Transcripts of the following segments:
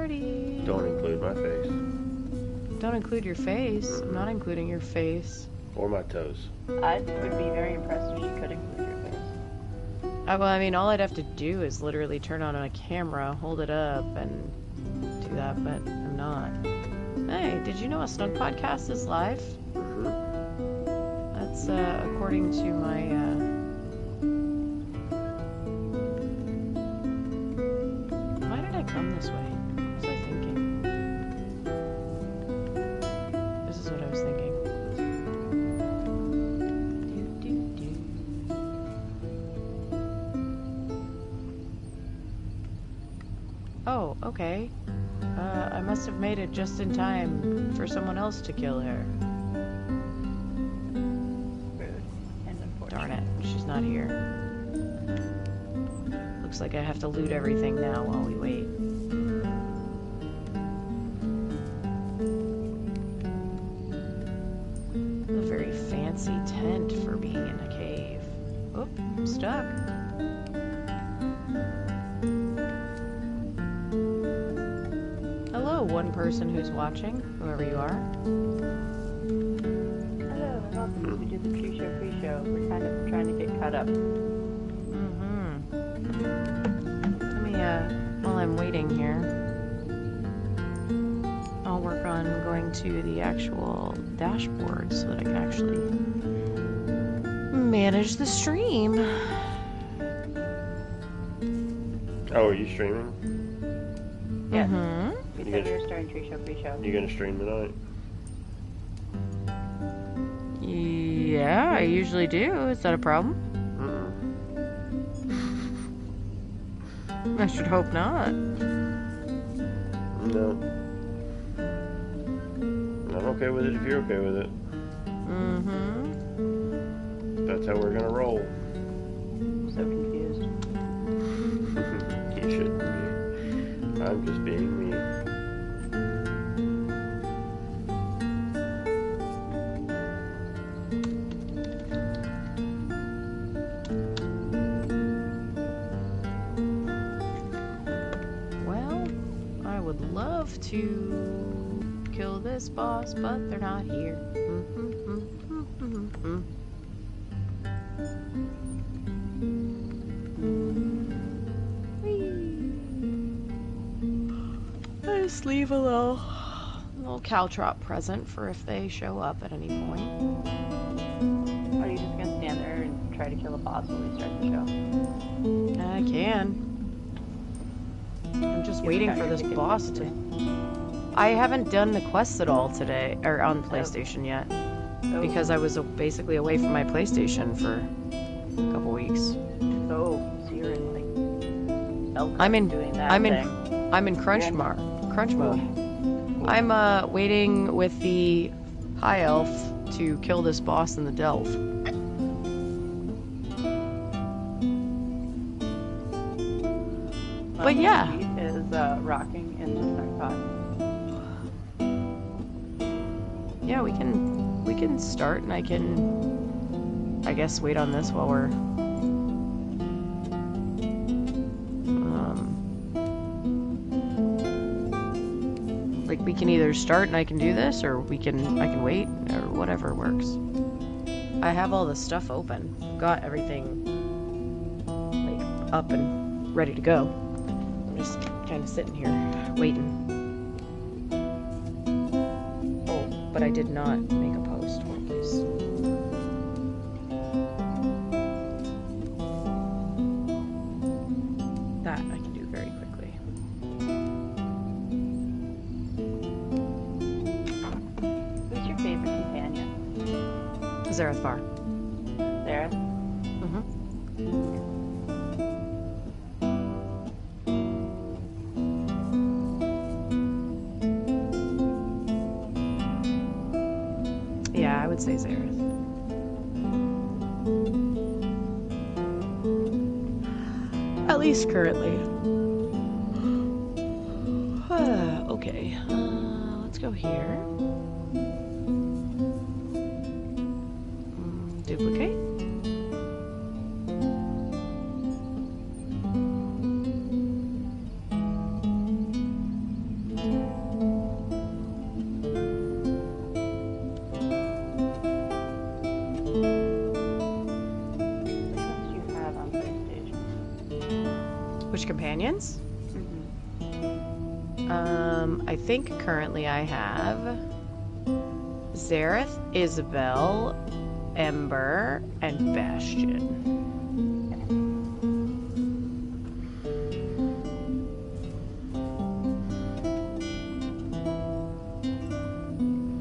party. Don't include my face. Don't include your face. I'm not including your face. Or my toes. I would be very impressed if she could include your face. Well, I mean, all I'd have to do is literally turn on a camera, hold it up, and do that, but I'm not. Hey, did you know a Snug podcast is live? Mm-hmm. That's according to my why did I come this way? What was I thinking? This is what I was thinking. Oh, okay. I must have made it just in time for someone else to kill her. Rude and unfortunate. Darn it, she's not here. Looks like I have to loot everything now while we wait. A very fancy tent for being in a cave. Oh, I'm stuck. Hello, one person who's watching, whoever you are. Hello, and welcome to the Tree Show pre-show. We're kind of trying to get caught up. Let me, while I'm waiting here, I'll work on going to the actual dashboard so that I can actually manage the stream. Oh, are you streaming? Yes. Mm-hmm. We said we were starting Tree Show pre-show. You gonna stream tonight? Yeah, I usually do. Is that a problem? I should hope not. No. I'm okay with it if you're okay with it. Mm-hmm. That's how we're gonna roll. I'm so confused. You shouldn't be. I'm just being me. Well, I would love to kill this boss, but they're not here. I just leave a little caltrop present for if they show up at any point. Are you just gonna stand there and try to kill a boss while we start the show? I can. I'm just waiting for this boss to... I haven't done the quests at all today, or on PlayStation yet, because I was basically away from my PlayStation for a couple weeks. So you're in like I'm in doing that I'm in thing. I'm in crunch mode. I'm waiting with the high elf to kill this boss in the delve. But yeah, Is rocking in the Snugpod. yeah, we can start, and I can, I guess, wait on this while we're like, we can either start and I can do this, or I can wait, or whatever works. I have all the stuff open. I've got everything like up and ready to go. I'm just kind of sitting here waiting. Oh, but I did not make a post. Hold on, please. That I can do very quickly. Who's your favorite companion? Zarethvar. Sarah? Mm-hmm. Yeah, I would say Zareth. At least currently. Okay, let's go here. Duplicate. Which companions? Mm-hmm. I think currently I have Zareth, Isabel, Ember, and Bastion.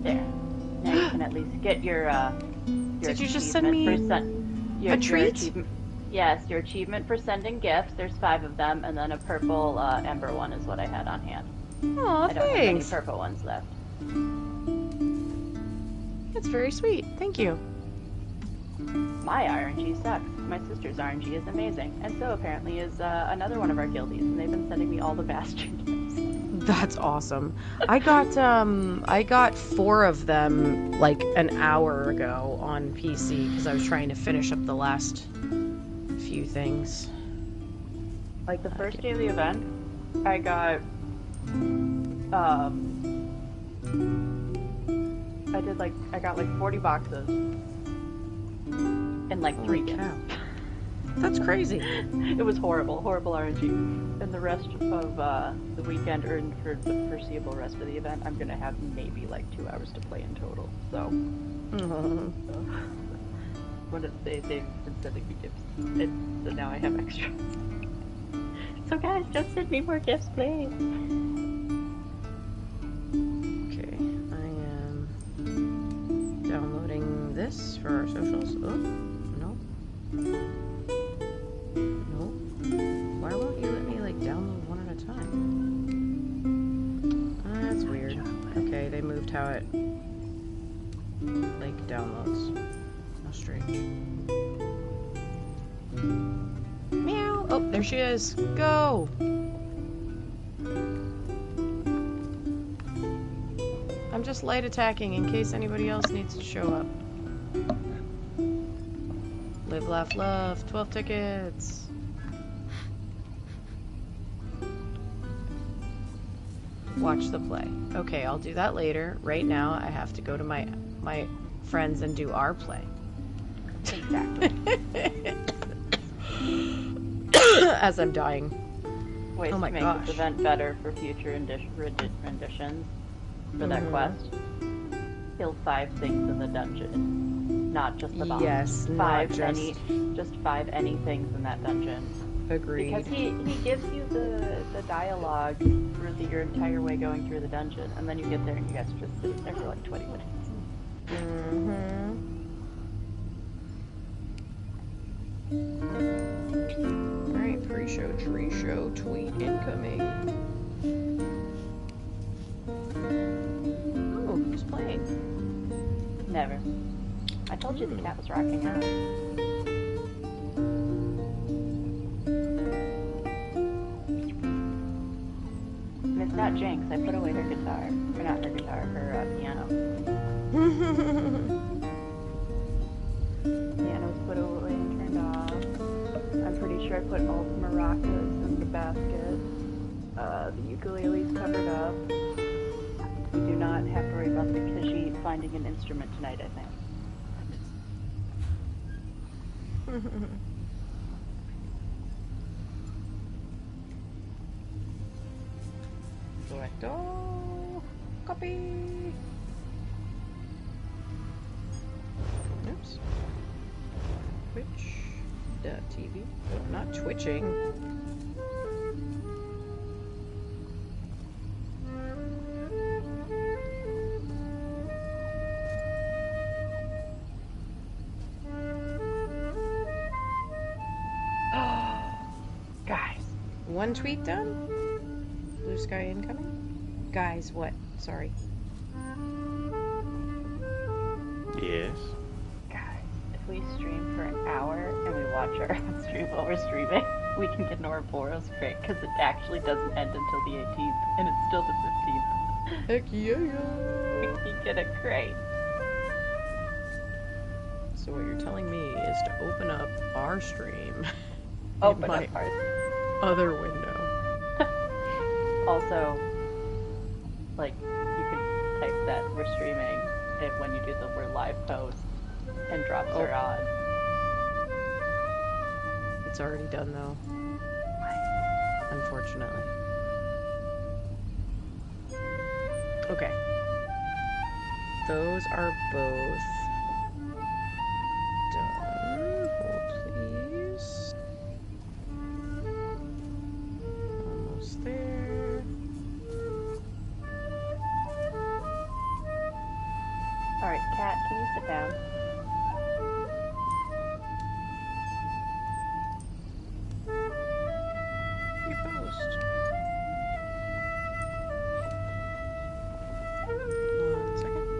There. Now you can at least get your Did you just send achievement me for your treat? achievement. Yes, your achievement for sending gifts. There's 5 of them, and then a purple ember one is what I had on hand. Aw, I don't have any thanks. purple ones left. That's very sweet. Thank you. My RNG sucks. My sister's RNG is amazing, and so apparently is another one of our guildies, and they've been sending me all the Bastion gifts. That's awesome. I got 4 of them like an hour ago on PC because I was trying to finish up the last few things. Like the first day of the event, I got I got like 40 boxes and like 3 gifts. cow. That's crazy. It was horrible RNG. And the rest of the weekend, or for the foreseeable rest of the event, I'm gonna have maybe like 2 hours to play in total. So, they've been sending me gifts, and so now I have extra. So guys, just send me more gifts, please. Okay, I am downloading this for our socials. Oh, no. No. Why won't you let me like download one at a time? That's weird. Okay, they moved how it like downloads. How strange. Meow. Oh, there she is. Go. I'm just light attacking in case anybody else needs to show up. Live, laugh, love. 12 tickets. Watch the play. Okay, I'll do that later. Right now, I have to go to my friends and do our play. Exactly. As I'm dying. Ways Oh my to make gosh. this event better for future renditions for that quest. Kill 5 things in the dungeon, not just the boss. Yes, not just... just 5 any things in that dungeon. Agreed. Because he gives you the dialogue for your entire way going through the dungeon, and then you get there and you guys are just sitting there for like 20 minutes. Alright, pre-show, tree show, tweet incoming. Oh, who's playing? Never. I told you the cat was rocking out. And it's not Jinx. I put away her guitar. Or not her guitar, her piano. Piano's put away and turned off. I'm pretty sure I put all the maracas in the basket. The ukulele's covered up. We do not have to worry about the Khajiit finding an instrument tonight, I think. Select all. Copy. Oops. Twitch.tv. Oh, not twitching. Guys. One tweet done? Blue sky incoming? Guys, what? Sorry. Yes. Guys, if we stream for an hour and we watch our own stream while we're streaming, we can get an Ouroboros crate, because it actually doesn't end until the 18th, and it's still the 15th. Heck yeah! We can get a crate. So what you're telling me is to open up our stream. Open my up ours. other window. Also, like, you could type that we're streaming, and when you do the we're live post, and drops are on. It's already done though. unfortunately. Okay. Those are both done. Hold, please. Almost there. Alright, Cat, can you sit down? Your post. One second.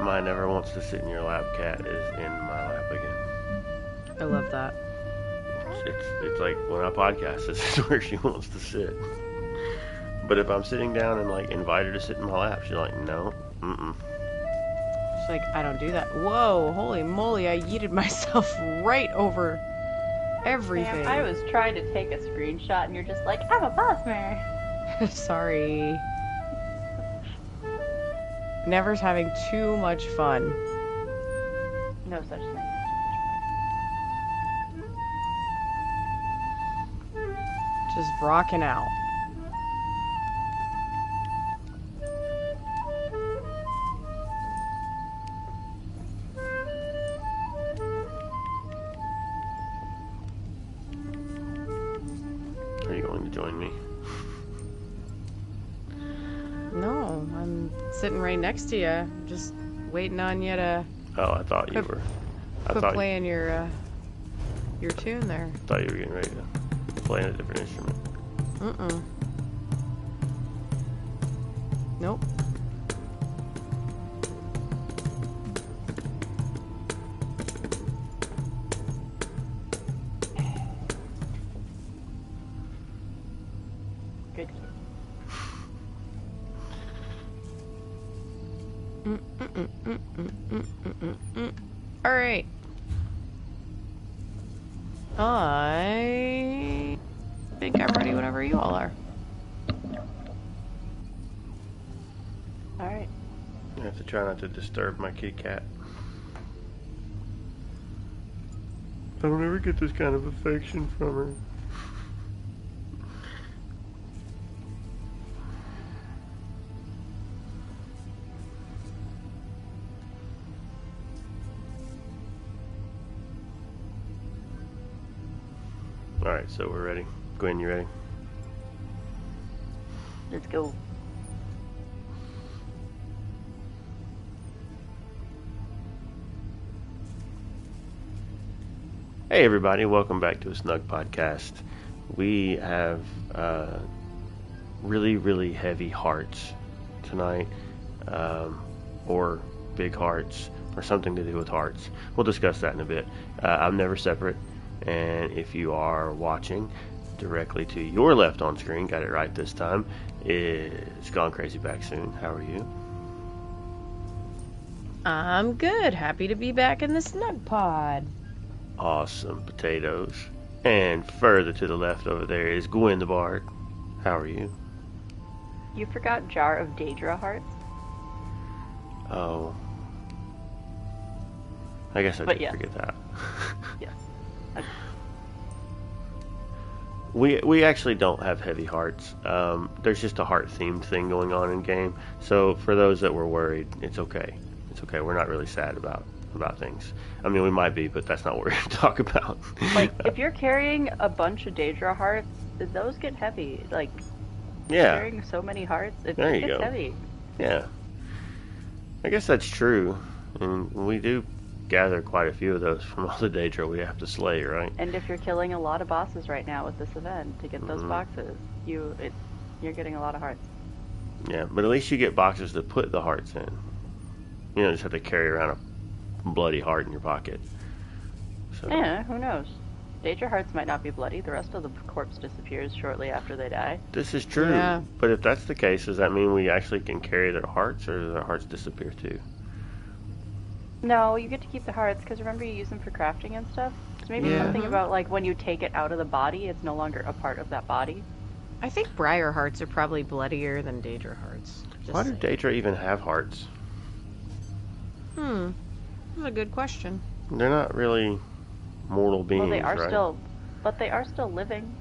My never wants to sit in your lap cat is in my lap again. I love that. It's like when I podcast, this is where she wants to sit. But if I'm sitting down and like invite her to sit in my lap, she's like, no, She's like, I don't do that. Whoa, holy moly, I yeeted myself right over everything. Sam, I was trying to take a screenshot and you're just like, I'm a boss man. Sorry. Never's having too much fun. No such thing. Just rocking out. Are you going to join me? No, I'm sitting right next to you. Just waiting on you to Oh, I thought you were. quit playing your tune there. Thought you were getting ready to play a different instrument. Nope. Good kid. All right. I think I'm ready whenever you all are. Alright. I have to try not to disturb my kitty cat. I don't ever get this kind of affection from her. Alright, so we're ready. Gwen, you ready? Let's go. Hey everybody, welcome back to a Snug Podcast. We have really, really heavy hearts tonight, or big hearts, or something to do with hearts. We'll discuss that in a bit. I'm Never Separate, and if you are watching directly to your left on screen, got it right this time, is Gone Crazy Back Soon. How are you? I'm good. Happy to be back in the Snugpod. Awesome potatoes. And further to the left over there is Gwen the Bard. How are you? You forgot Jar of Daedra hearts? Oh. I guess I But did yes. forget that. Yes. We actually don't have heavy hearts. There's just a heart themed thing going on in game. So for those that were worried, it's okay. It's okay. We're not really sad about things. I mean, we might be, but that's not what we're going to talk about. Like, if you're carrying a bunch of Daedra hearts, those get heavy. Like, yeah. carrying so many hearts, it There you gets go. heavy. Yeah. I guess that's true. And we do gather quite a few of those from all the Daedra we have to slay, right? And if you're killing a lot of bosses right now with this event to get those boxes, you're getting a lot of hearts. Yeah, but at least you get boxes to put the hearts in. You don't just have to carry around a bloody heart in your pocket. So, Yeah, who knows? Daedra hearts might not be bloody. The rest of the corpse disappears shortly after they die. this is true. Yeah. But if that's the case, does that mean we actually can carry their hearts, or do their hearts disappear too? No, you get to keep the hearts, because remember you use them for crafting and stuff? So maybe Yeah. something about, like, when you take it out of the body, it's no longer a part of that body. I think Briar hearts are probably bloodier than Daedra hearts. Just Why do saying. Daedra even have hearts? That's a good question. They're not really mortal beings, Well, they are right? still, but they are still living.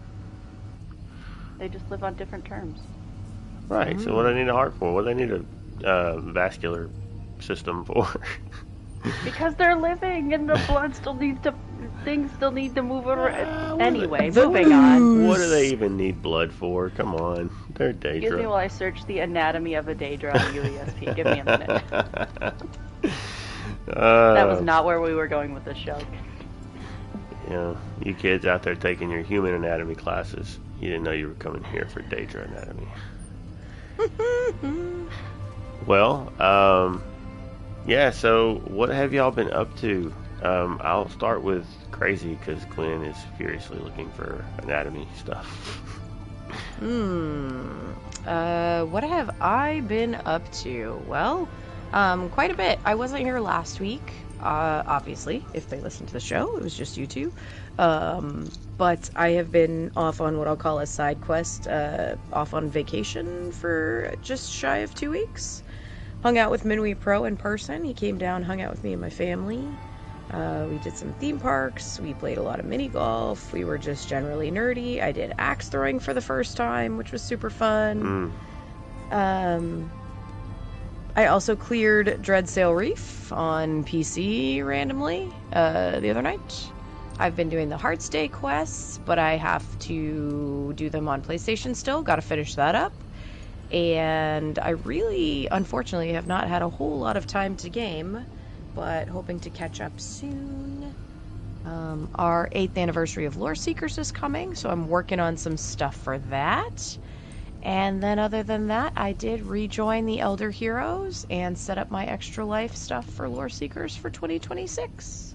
They just live on different terms. Right. So what do they need a heart for? What do they need a vascular system for? Because they're living, and the blood still needs to, things still need to move around. Anyway, the moving on. What do they even need blood for? Come on, they're Excuse me Daedra. while I search the anatomy of a Daedra on UESP. Give me a minute. That was not where we were going with this show. Yeah, you kids out there taking your human anatomy classes, you didn't know you were coming here for Daedra anatomy. Well, yeah, so what have y'all been up to? I'll start with crazy because Glenn is furiously looking for anatomy stuff. What have I been up to? Well, quite a bit. I wasn't here last week. Obviously, if they listened to the show, it was just you two. But I have been off on what I'll call a side quest, off on vacation for just shy of 2 weeks. Hung out with Minwee Pro in person. He came down, hung out with me and my family. We did some theme parks. We played a lot of mini golf. We were just generally nerdy. I did axe throwing for the first time, which was super fun. I also cleared Dreadsail Reef on PC randomly the other night. I've been doing the Heartstay quests, but I have to do them on PlayStation still. Got to finish that up. And I really, unfortunately, have not had a whole lot of time to game, but hoping to catch up soon. Our 8th anniversary of Lore Seekers is coming, so I'm working on some stuff for that. And then other than that, I did rejoin the Elder Heroes and set up my extra life stuff for Lore Seekers for 2026.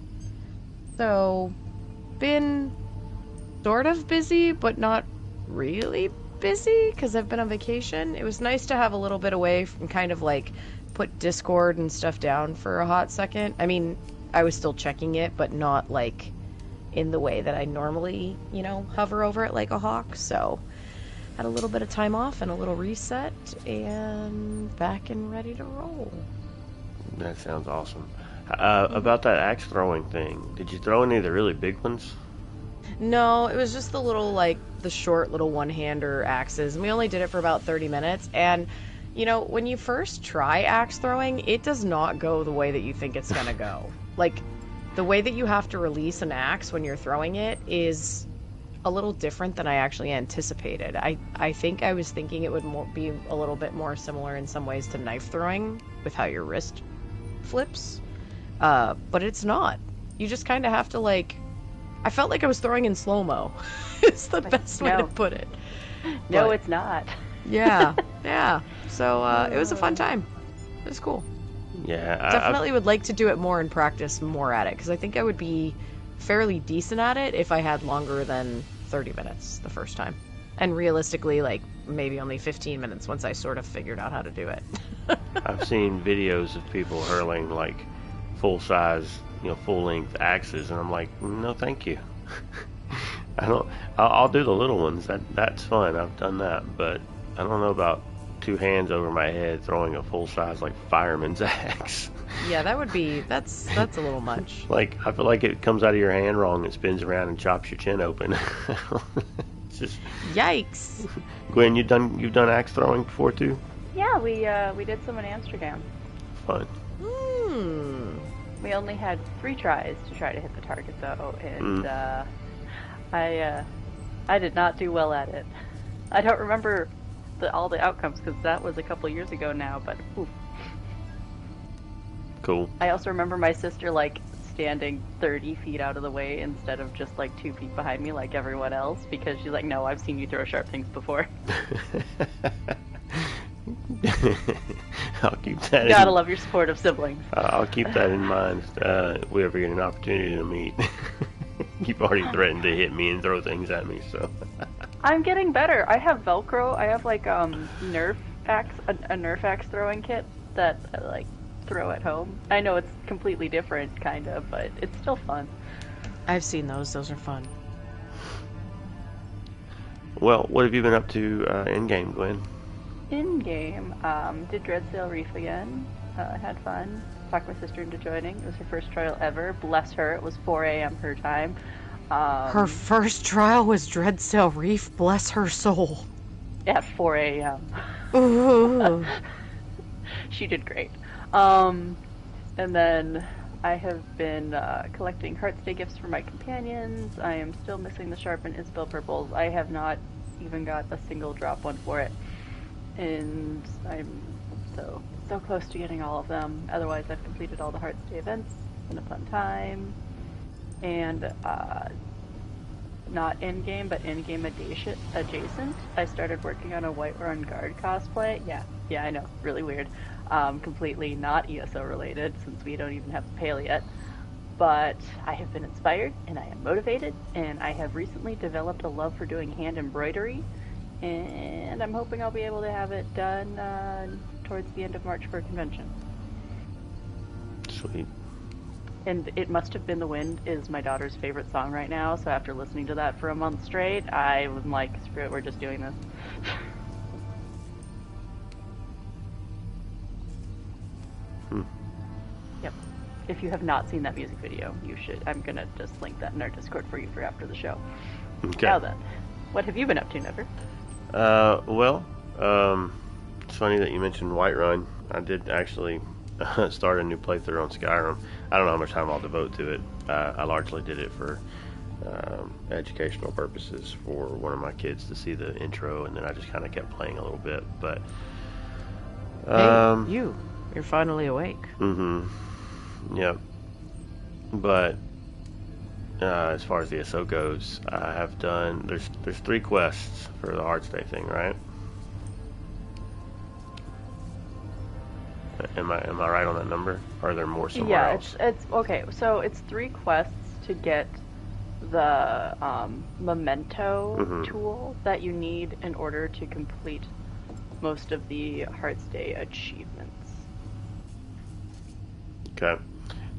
So, been sort of busy, but not really busy because I've been on vacation. It was nice to have a little bit away from kind of like put Discord and stuff down for a hot second. I mean, I was still checking it, but not like in the way that I normally, hover over it like a hawk. So, had a little bit of time off and a little reset, and back and ready to roll. That sounds awesome. About that axe throwing thing, did you throw any of the really big ones? No, it was just the little, the short little one-hander axes, and we only did it for about 30 minutes, and, when you first try axe throwing, it does not go the way that you think it's gonna go. The way that you have to release an axe when you're throwing it is a little different than I actually anticipated. I think I was thinking it would be a little bit more similar in some ways to knife throwing with how your wrist flips, but it's not. You just kind of have to I felt like I was throwing in slow-mo. It's the best way to put it. No, But, it's not. yeah. So it was a fun time. It was cool. Yeah, Definitely would like to do it more and practice more at it, because I think I would be fairly decent at it if I had longer than 30 minutes the first time. And realistically, maybe only 15 minutes once I sort of figured out how to do it. I've seen videos of people hurling full size, full length axes, and I'm like, no, thank you. I'll do the little ones. That's fun. I've done that, but I don't know about 2 hands over my head throwing a full size fireman's axe. Yeah, that's a little much. I feel like it comes out of your hand wrong and spins around and chops your chin open. It's just Yikes. Gwen, you've done axe throwing before too? Yeah, we did some in Amsterdam. Fun. We only had 3 tries to try to hit the target though, and I did not do well at it. I don't remember all the outcomes because that was a couple years ago now, but oof. Cool. I also remember my sister standing 30 feet out of the way instead of just 2 feet behind me like everyone else, because she's like, no, I've seen you throw sharp things before. I'll keep that. Gotta love your supportive siblings. I'll keep that in mind if we ever get an opportunity to meet. You've already threatened to hit me and throw things at me, so. I'm getting better. I have Velcro. I have Nerf axe, a Nerf axe throwing kit that I throw at home. I know it's completely different, kind of, but it's still fun. I've seen those. Those are fun. Well, what have you been up to in game, Glenn? In game, did Dreadsail Reef again. Had fun. Talked my sister into joining. It was her first trial ever. Bless her. It was 4 a.m. her time. Her first trial was Dreadsail Reef. Bless her soul. At 4 a.m. Ooh. She did great. And then I have been collecting Heartstay gifts for my companions. I am still missing the Sharpened Isabel Purples. I have not even got a single drop one for it. And I'm so close to getting all of them. Otherwise, I've completed all the Heartstay events. It's been a fun time. And not in-game, but in-game adjacent, I started working on a Whiterun Guard cosplay. Yeah, I know, really weird. Completely not ESO related, since we don't even have the Pale yet. But I have been inspired, and I am motivated, and I have recently developed a love for doing hand embroidery, and I'm hoping I'll be able to have it done towards the end of March for a convention. Sweet. And It Must Have Been the Wind is my daughter's favorite song right now, so after listening to that for a month straight, I was like, screw it, we're just doing this. Yep. If you have not seen that music video, you should. I'm gonna just link that in our Discord for you for after the show. Okay. Now then, what have you been up to, Never? Well, it's funny that you mentioned Whiterun. I did actually start a new playthrough on Skyrim. I don't know how much time I'll devote to it. I largely did it for educational purposes for one of my kids to see the intro, and then I just kind of kept playing a little bit. But Hey, you're finally awake. Yep. But as far as the SO goes, I have done. There's 3 quests for the Heartstay thing, right? Am I right on that number? Or are there more somewhere else? Yeah, it's okay. So it's 3 quests to get the memento tool that you need in order to complete most of the Heartstay achievements. Okay.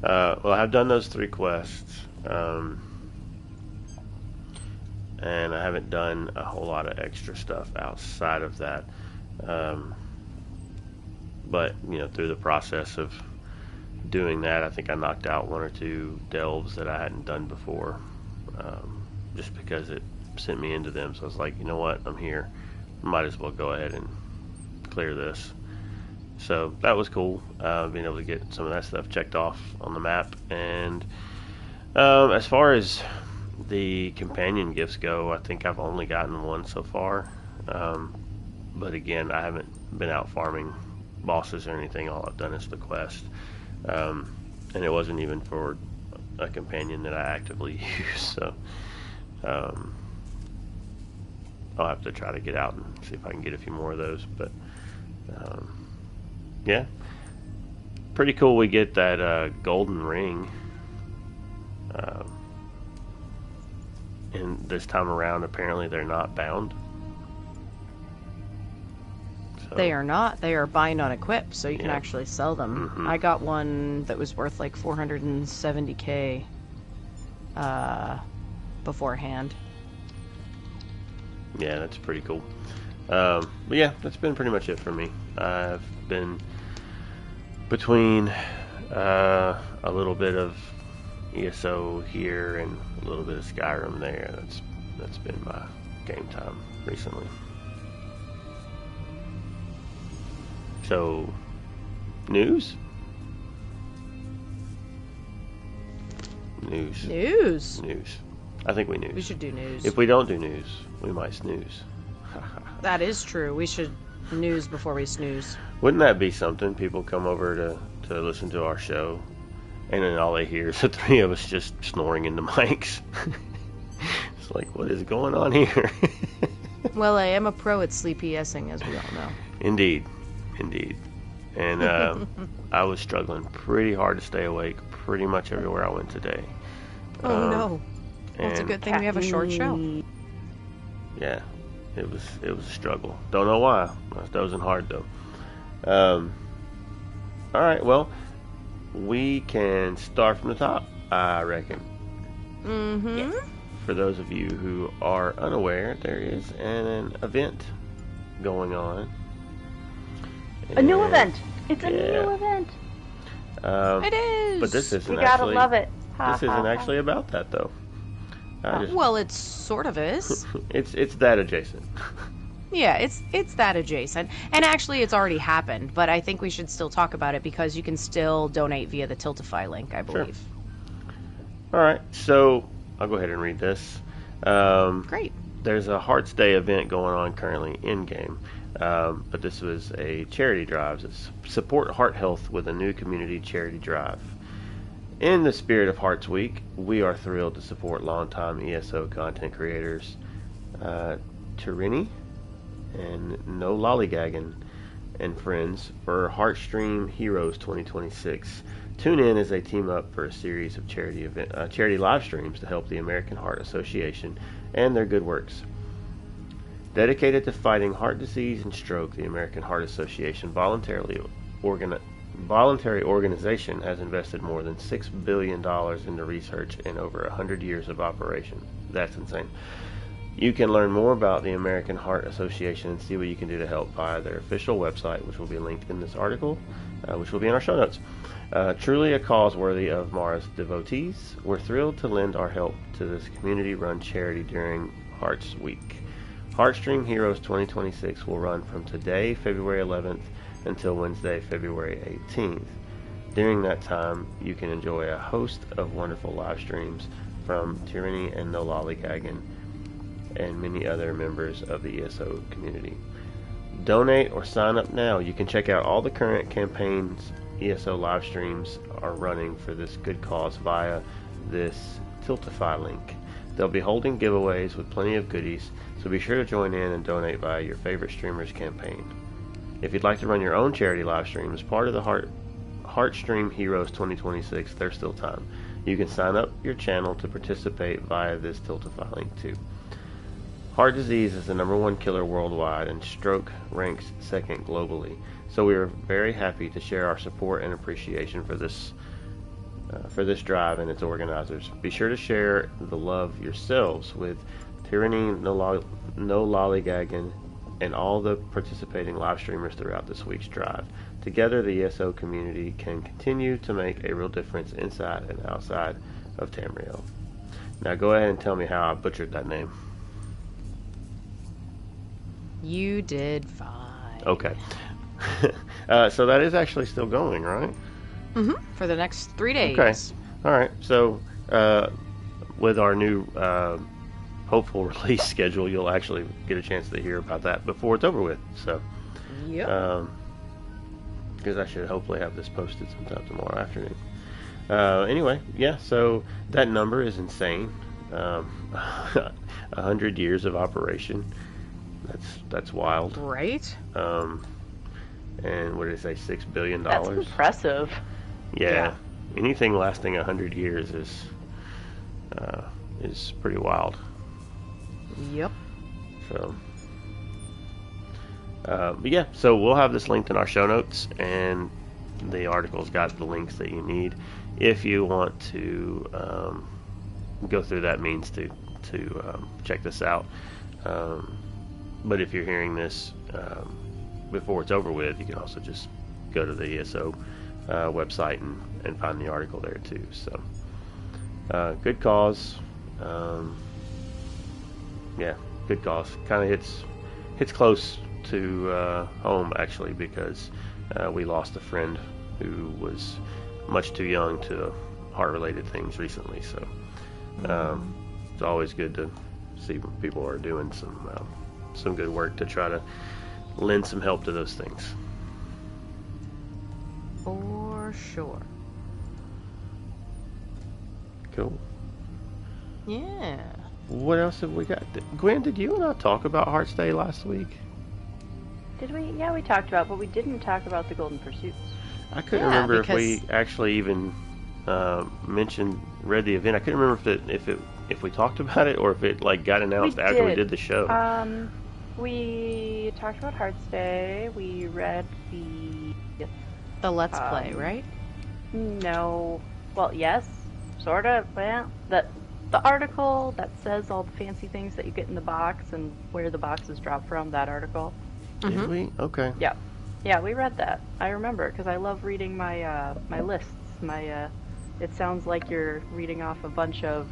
Well, I've done those 3 quests, and I haven't done a whole lot of extra stuff outside of that. But through the process of doing that, I think I knocked out 1 or 2 delves that I hadn't done before, just because it sent me into them. So I was like, you know what, I'm here, might as well go ahead and clear this. So that was cool, being able to get some of that stuff checked off on the map. And as far as the companion gifts go, I think I've only gotten 1 so far. But again, I haven't been out farming bosses or anything. All I've done is the quest, and it wasn't even for a companion that I actively use. So I'll have to try to get out and see if I can get a few more of those. But yeah, pretty cool. We get that golden ring, and this time around apparently they're not bound. So, They are not. They are bind on equip, so you can actually sell them. I got one that was worth like 470k beforehand. Yeah, that's pretty cool. But yeah, that's been pretty much it for me. I've been between a little bit of ESO here and a little bit of Skyrim there. That's been my game time recently. So, news? News. I think we news. We should do news. If we don't do news, we might snooze. That is true. We should news before we snooze. Wouldn't that be something? People come over to listen to our show, and then all they hear is the 3 of us just snoring into mics. It's like, what is going on here? Well, I am a pro at sleepy essing, as we all know. Indeed. And I was struggling pretty hard to stay awake pretty much everywhere I went today. Oh no. Well, it's a good thing we have a short show. Yeah, it was a struggle. Don't know why. I was dozing hard though. All right, well, we can start from the top, I reckon. Mm-hmm. Yes. for those of you who are unaware, there is an event going on. A new And- event. It's a yeah. new event. It is. But this isn't You gotta actually. love it. This isn't actually about that, though. Well, it sort of is. It's that adjacent. Yeah, it's that adjacent. And actually, it's already happened, but I think we should still talk about it because you can still donate via the Tiltify link, I believe. All right, so I'll go ahead and read this. Great. There's a Hearts Day event going on currently in-game, but this was a charity drive. It's Support Heart Health with a new community charity drive. In the spirit of Hearts Week, we are thrilled to support longtime ESO content creators Tyranny and No Lollygagging and friends for Heartstream Heroes 2026. Tune in as they team up for a series of charity live streams to help the American Heart Association and their good works. Dedicated to fighting heart disease and stroke, the American Heart Association voluntary organization has invested more than $6 billion into research in over 100 years of operation. That's insane. You can learn more about the American Heart Association and see what you can do to help via their official website, which will be linked in this article, which will be in our show notes. Truly a cause worthy of Mara's devotees. We're thrilled to lend our help to this community-run charity during Hearts Week. Heartstream Heroes 2026 will run from today, February 11th, until Wednesday, February 18th. During that time, you can enjoy a host of wonderful live streams from Tyranny and No Lollygagging and many other members of the ESO community. Donate or sign up now. You can check out all the current campaigns ESO live streams are running for this good cause via this Tiltify link. They'll be holding giveaways with plenty of goodies, so be sure to join in and donate via your favorite streamer's campaign. If you'd like to run your own charity live stream as part of the Heartstream Heroes 2026, there's still time. You can sign up your channel to participate via this Tiltify link too. Heart disease is the #1 killer worldwide, and stroke ranks second globally. So we are very happy to share our support and appreciation for this drive and its organizers. Be sure to share the love yourselves with Tyranny, No Lollygagging, and all the participating live streamers throughout this week's drive. Together, the ESO community can continue to make a real difference inside and outside of Tamriel. Now go ahead and tell me how I butchered that name. You did fine. Okay. So that is actually still going, right? For the next 3 days. Okay. All right. So with our new hopeful release schedule, you'll actually get a chance to hear about that before it's over with. So, Yep. because I should hopefully have this posted sometime tomorrow afternoon. Anyway, yeah. So that number is insane. 100 years of operation. That's wild. Right? And what did it say? $6 billion. That's impressive. Yeah. Anything lasting 100 years is pretty wild. Yep. So, but yeah. So we'll have this linked in our show notes, and the article's got the links that you need if you want to go through that means to check this out. But if you're hearing this before it's over with, you can also just go to the ESO website and find the article there too. So, good cause. Yeah, good cause. Kind of hits close to home actually, because we lost a friend who was much too young to heart-related things recently. So, it's always good to see when people are doing some good work to try to lend some help to those things. For sure. Cool. Yeah. What else have we got? Gwen, did you and I talk about Hearts Day last week? Did we? Yeah, we talked about, but we didn't talk about the Golden Pursuits. I couldn't Yeah, remember if we because- actually even read the event. I couldn't remember if we talked about it or if it like got announced after we did the show. We talked about Hearts Day. We read The Let's Play, right? No. Well, yes, sort of. Well, The article that says all the fancy things that you get in the box and where the boxes drop from, that article. Did we? Okay. Yeah. Yeah, we read that. I remember because I love reading my my lists. It sounds like you're reading off a bunch of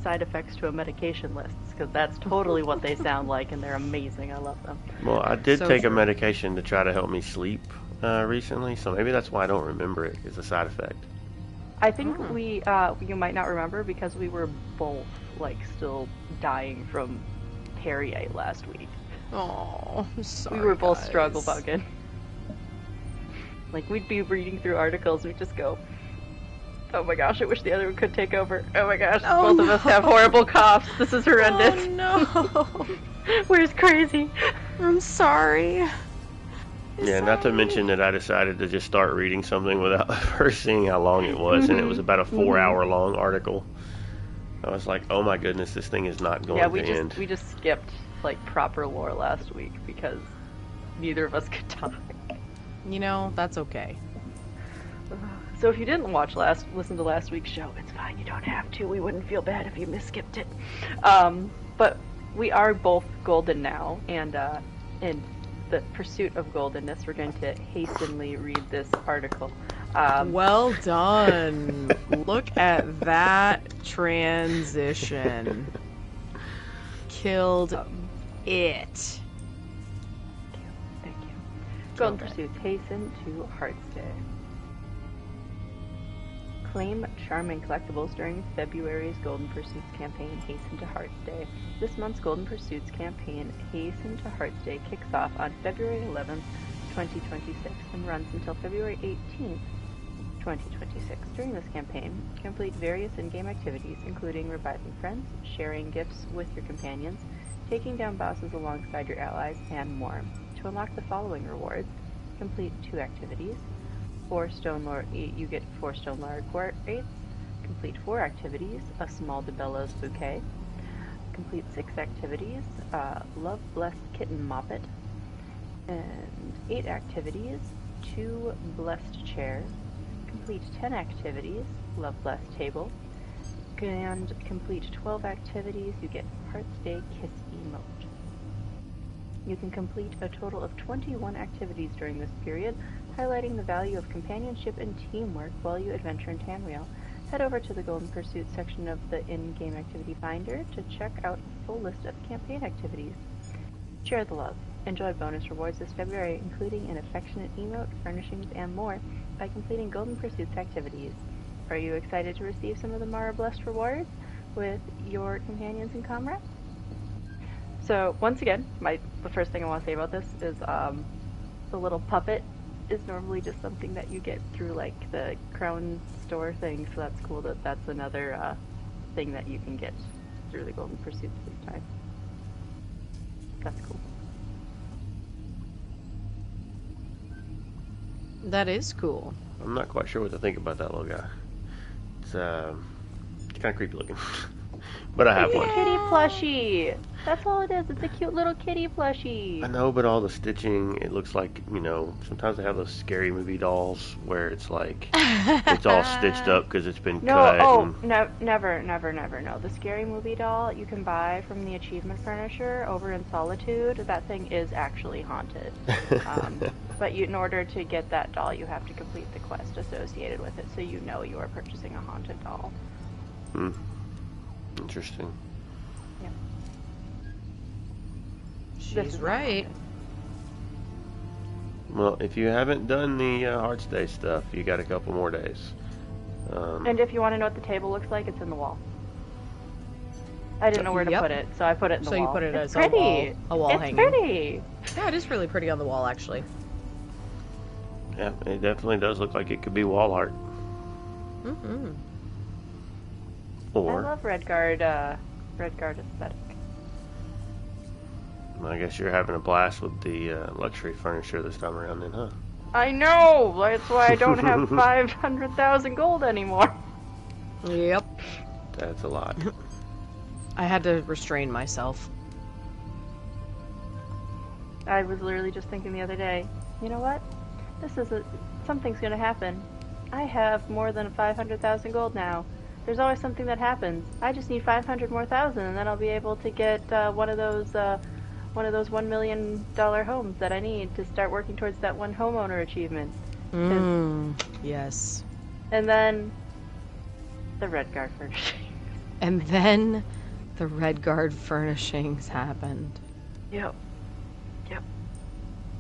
side effects to a medication list because that's totally what they sound like, and they're amazing. I love them. Well, I did So take a true. medication to try to help me sleep recently, so maybe that's why I don't remember it as a side effect. I think you might not remember because we were both like still dying from Perrier last week. Oh, sorry, We were both guys. struggle bugging. Like we'd be reading through articles, we'd just go, "Oh my gosh, I wish the other one could take over. Oh my gosh, Oh, both of us have no. horrible coughs. This is horrendous. Oh no. Where's crazy?" I'm sorry. Yeah, not to mention that I decided to just start reading something without first seeing how long it was, and it was about a 4-hour long article. I was like, oh my goodness, this thing is not going Yeah, to end. we just skipped like proper lore last week because neither of us could talk. You know, that's okay. So if you didn't listen to last week's show, it's fine. You don't have to. We wouldn't feel bad if you misskipped it. But we are both golden now, and in the pursuit of goldenness, we're going to hastily read this article. Well done. Look at that transition. Killed it. Thank you. Golden Pursuits hasten to Heart's Day. Claim charming collectibles during February's Golden Pursuits campaign Hasten to Heart's Day. This month's Golden Pursuits campaign Hasten to Heart's Day kicks off on February 11th, 2026 and runs until February 18th, 2026. During this campaign, complete various in-game activities including reviving friends, sharing gifts with your companions, taking down bosses alongside your allies, and more. To unlock the following rewards, complete 2 activities. You get 4 Stone Lord rates. Complete 4 activities, a small DeBello's bouquet. Complete 6 activities, Love Blessed Kitten Moppet. And 8 activities, 2 Blessed Chairs. Complete 10 activities, Love Blessed Table. And complete 12 activities, you get Heart's Day Kiss Emote. You can complete a total of 21 activities during this period, highlighting the value of companionship and teamwork while you adventure in Tamriel. Head over to the Golden Pursuit section of the in-game activity finder to check out a full list of campaign activities. Share the love. Enjoy bonus rewards this February, including an affectionate emote, furnishings, and more, by completing Golden Pursuits activities. Are you excited to receive some of the Mara Blessed rewards with your companions and comrades? So, once again, the first thing I want to say about this is the little puppet is normally just something that you get through like the Crown store thing, so that's cool that that's another thing that you can get through the Golden Pursuits this time. That's cool. That is cool. I'm not quite sure what to think about that little guy. It's kind of creepy looking. But I have It's a one. kitty plushie! That's all it is, it's a cute little kitty plushie! I know, but all the stitching, it looks like, sometimes they have those scary movie dolls where it's like, it's all stitched up because it's been cut. Never, no. The Scary Movie doll you can buy from the Achievement Furnisher over in Solitude. That thing is actually haunted. But in order to get that doll, you have to complete the quest associated with it, so you know you are purchasing a haunted doll. Interesting. Yeah. She's right. Well, if you haven't done the Hearts Day stuff, you got a couple more days. And if you want to know what the table looks like, it's in the wall. I didn't know where to Yep. put it, so I put it in the So wall. you put it It's as pretty. a wall It's hanging. pretty. Yeah, it is really pretty on the wall, actually. Yeah, it definitely does look like it could be wall art. Mm-hmm. I Or, love Redguard aesthetic. I guess you're having a blast with the luxury furniture this time around then, huh? I know! That's why I don't have 500,000 gold anymore. Yep. That's a lot. I had to restrain myself. I was literally just thinking the other day, you know what? Something's gonna happen. I have more than 500,000 gold now. There's always something that happens. I just need 500 more thousand, and then I'll be able to get one of those $1 million homes that I need to start working towards that one homeowner achievement. Yes. And then the Red Guard furnishing. And then the Red Guard furnishings happened. Yep.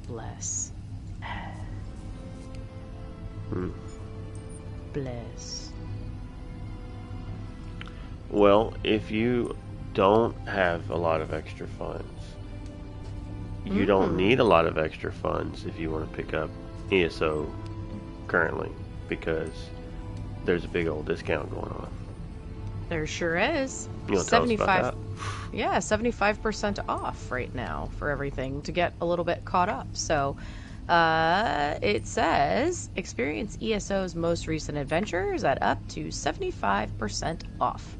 Bless. Bless. Well, if you don't have a lot of extra funds, you don't need a lot of extra funds if you want to pick up ESO currently, because there's a big old discount going on. There sure is. You want to tell us about that? Yeah, 75% off right now for everything to get a little bit caught up. So it says experience ESO's most recent adventures at up to 75% off.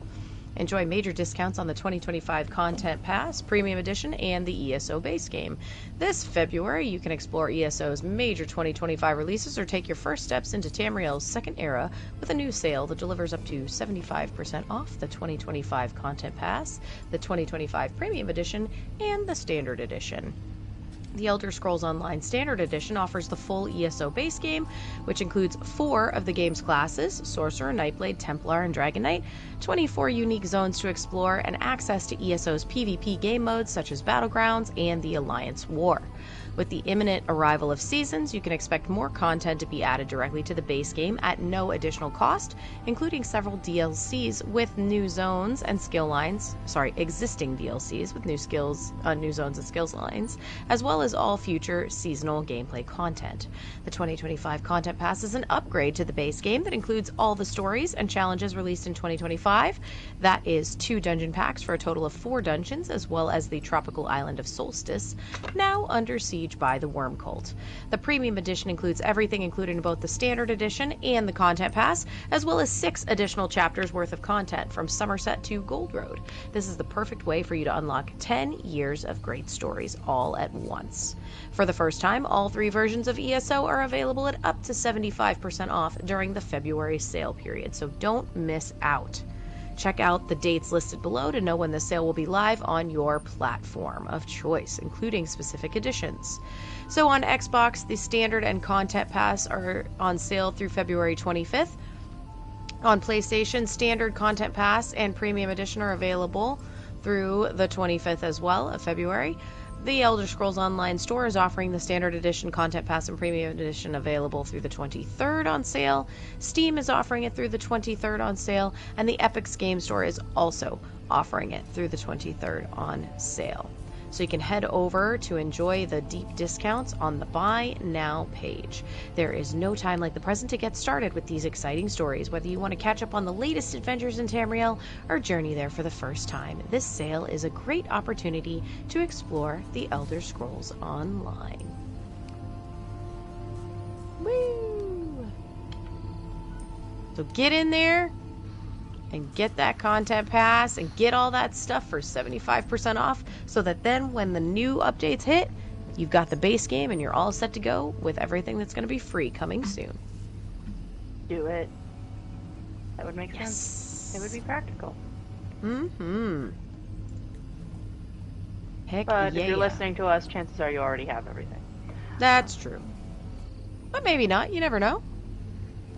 Enjoy major discounts on the 2025 Content Pass, Premium Edition, and the ESO base game. This February, you can explore ESO's major 2025 releases or take your first steps into Tamriel's second era with a new sale that delivers up to 75% off the 2025 Content Pass, the 2025 Premium Edition, and the Standard Edition. The Elder Scrolls Online Standard Edition offers the full ESO base game, which includes 4 of the game's classes, Sorcerer, Nightblade, Templar, and Dragon Knight, 24 unique zones to explore, and access to ESO's PvP game modes such as Battlegrounds and the Alliance War. With the imminent arrival of Seasons, you can expect more content to be added directly to the base game at no additional cost, including several DLCs with new zones and skill lines, existing DLCs with new zones and skills lines, as well as all future seasonal gameplay content. The 2025 Content Pass is an upgrade to the base game that includes all the stories and challenges released in 2025. That is 2 dungeon packs for a total of 4 dungeons, as well as the tropical island of Solstice, now under siege by the Worm Cult. The Premium Edition includes everything included in both the Standard Edition and the Content Pass, as well as 6 additional chapters worth of content from Somerset to Gold Road. This is the perfect way for you to unlock 10 years of great stories all at once. For the first time, all 3 versions of ESO are available at up to 75% off during the February sale period, so don't miss out. Check out the dates listed below to know when the sale will be live on your platform of choice, including specific editions. So on Xbox, the Standard and Content Pass are on sale through February 25th. On PlayStation, Standard, Content Pass, and Premium Edition are available through the 25th as well of February. The Elder Scrolls Online store is offering the Standard Edition, Content Pass, and Premium Edition available through the 23rd on sale. Steam is offering it through the 23rd on sale, and the Epic's Game Store is also offering it through the 23rd on sale. So you can head over to enjoy the deep discounts on the Buy Now page. There is no time like the present to get started with these exciting stories, whether you want to catch up on the latest adventures in Tamriel or journey there for the first time. This sale is a great opportunity to explore the Elder Scrolls Online. Woo! So get in there and get that Content Pass and get all that stuff for 75% off, so that then when the new updates hit, you've got the base game and you're all set to go with everything that's going to be free coming soon. Do it. That would make sense. It would be practical. Heck But yeah. if you're listening to us, chances are you already have everything. That's true. But maybe not. You never know.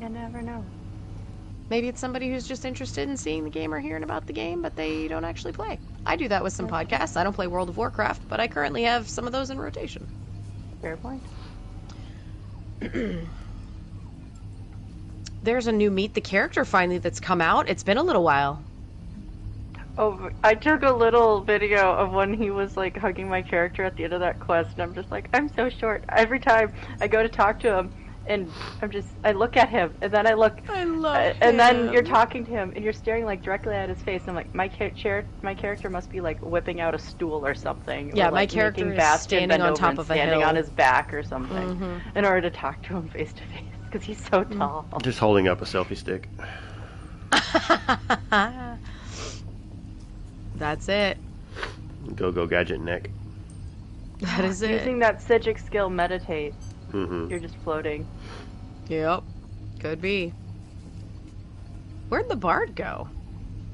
You never know. Maybe it's somebody who's just interested in seeing the game or hearing about the game, but they don't actually play. I do that with some podcasts. I don't play World of Warcraft, but I currently have some of those in rotation. Fair point. There's a new Meet the Character finally that's come out. It's been a little while. Oh, I took a little video of when he was like hugging my character at the end of that quest, and I'm just like, I'm so short. Every time I go to talk to him, and I look at him, and then I love him. And then you're talking to him, and you're staring like directly at his face. And I'm like, my character must be like whipping out a stool or something. Yeah, or, like, my character making is Bastion standing bend on over top and of a standing hill. on his back or something, in order to talk to him face to face, because he's so tall. Just holding up a selfie stick. That's it. Go gadget neck. That is it. Using that Sigic skill, meditate. Mm-hmm. You're just floating. Yep. Could be. Where'd the bard go?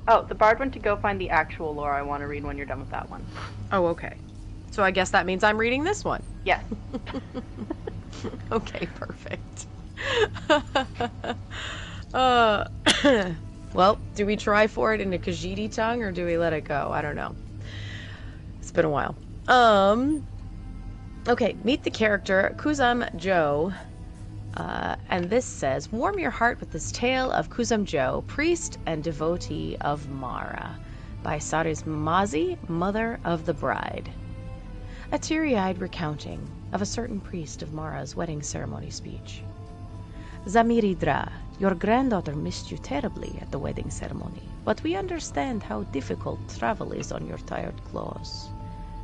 Oh, the bard went to go find the actual lore I want to read when you're done with that one. Oh, okay. So I guess that means I'm reading this one. Yes. Okay, perfect. Well, do we try for it in a Khajiit tongue or do we let it go? I don't know. It's been a while. Okay, meet the character Kuzum Joe. And this says, warm your heart with this tale of Kuzum Joe, priest and devotee of Mara, by Sarismazi, mother of the bride. A teary-eyed recounting of a certain priest of Mara's wedding ceremony speech. Zamiridra, your granddaughter missed you terribly at the wedding ceremony, but we understand how difficult travel is on your tired claws.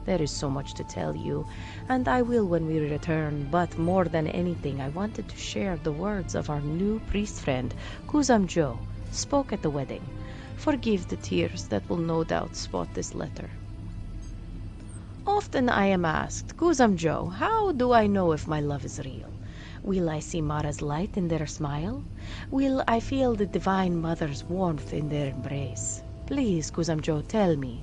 There is so much to tell you, and I will when we return, but more than anything, I wanted to share the words of our new priest friend, Kuzum Joe, spoke at the wedding. Forgive the tears that will no doubt spot this letter. Often I am asked, Kuzum Joe, how do I know if my love is real? Will I see Mara's light in their smile? Will I feel the Divine Mother's warmth in their embrace? Please, Kuzum Joe, tell me.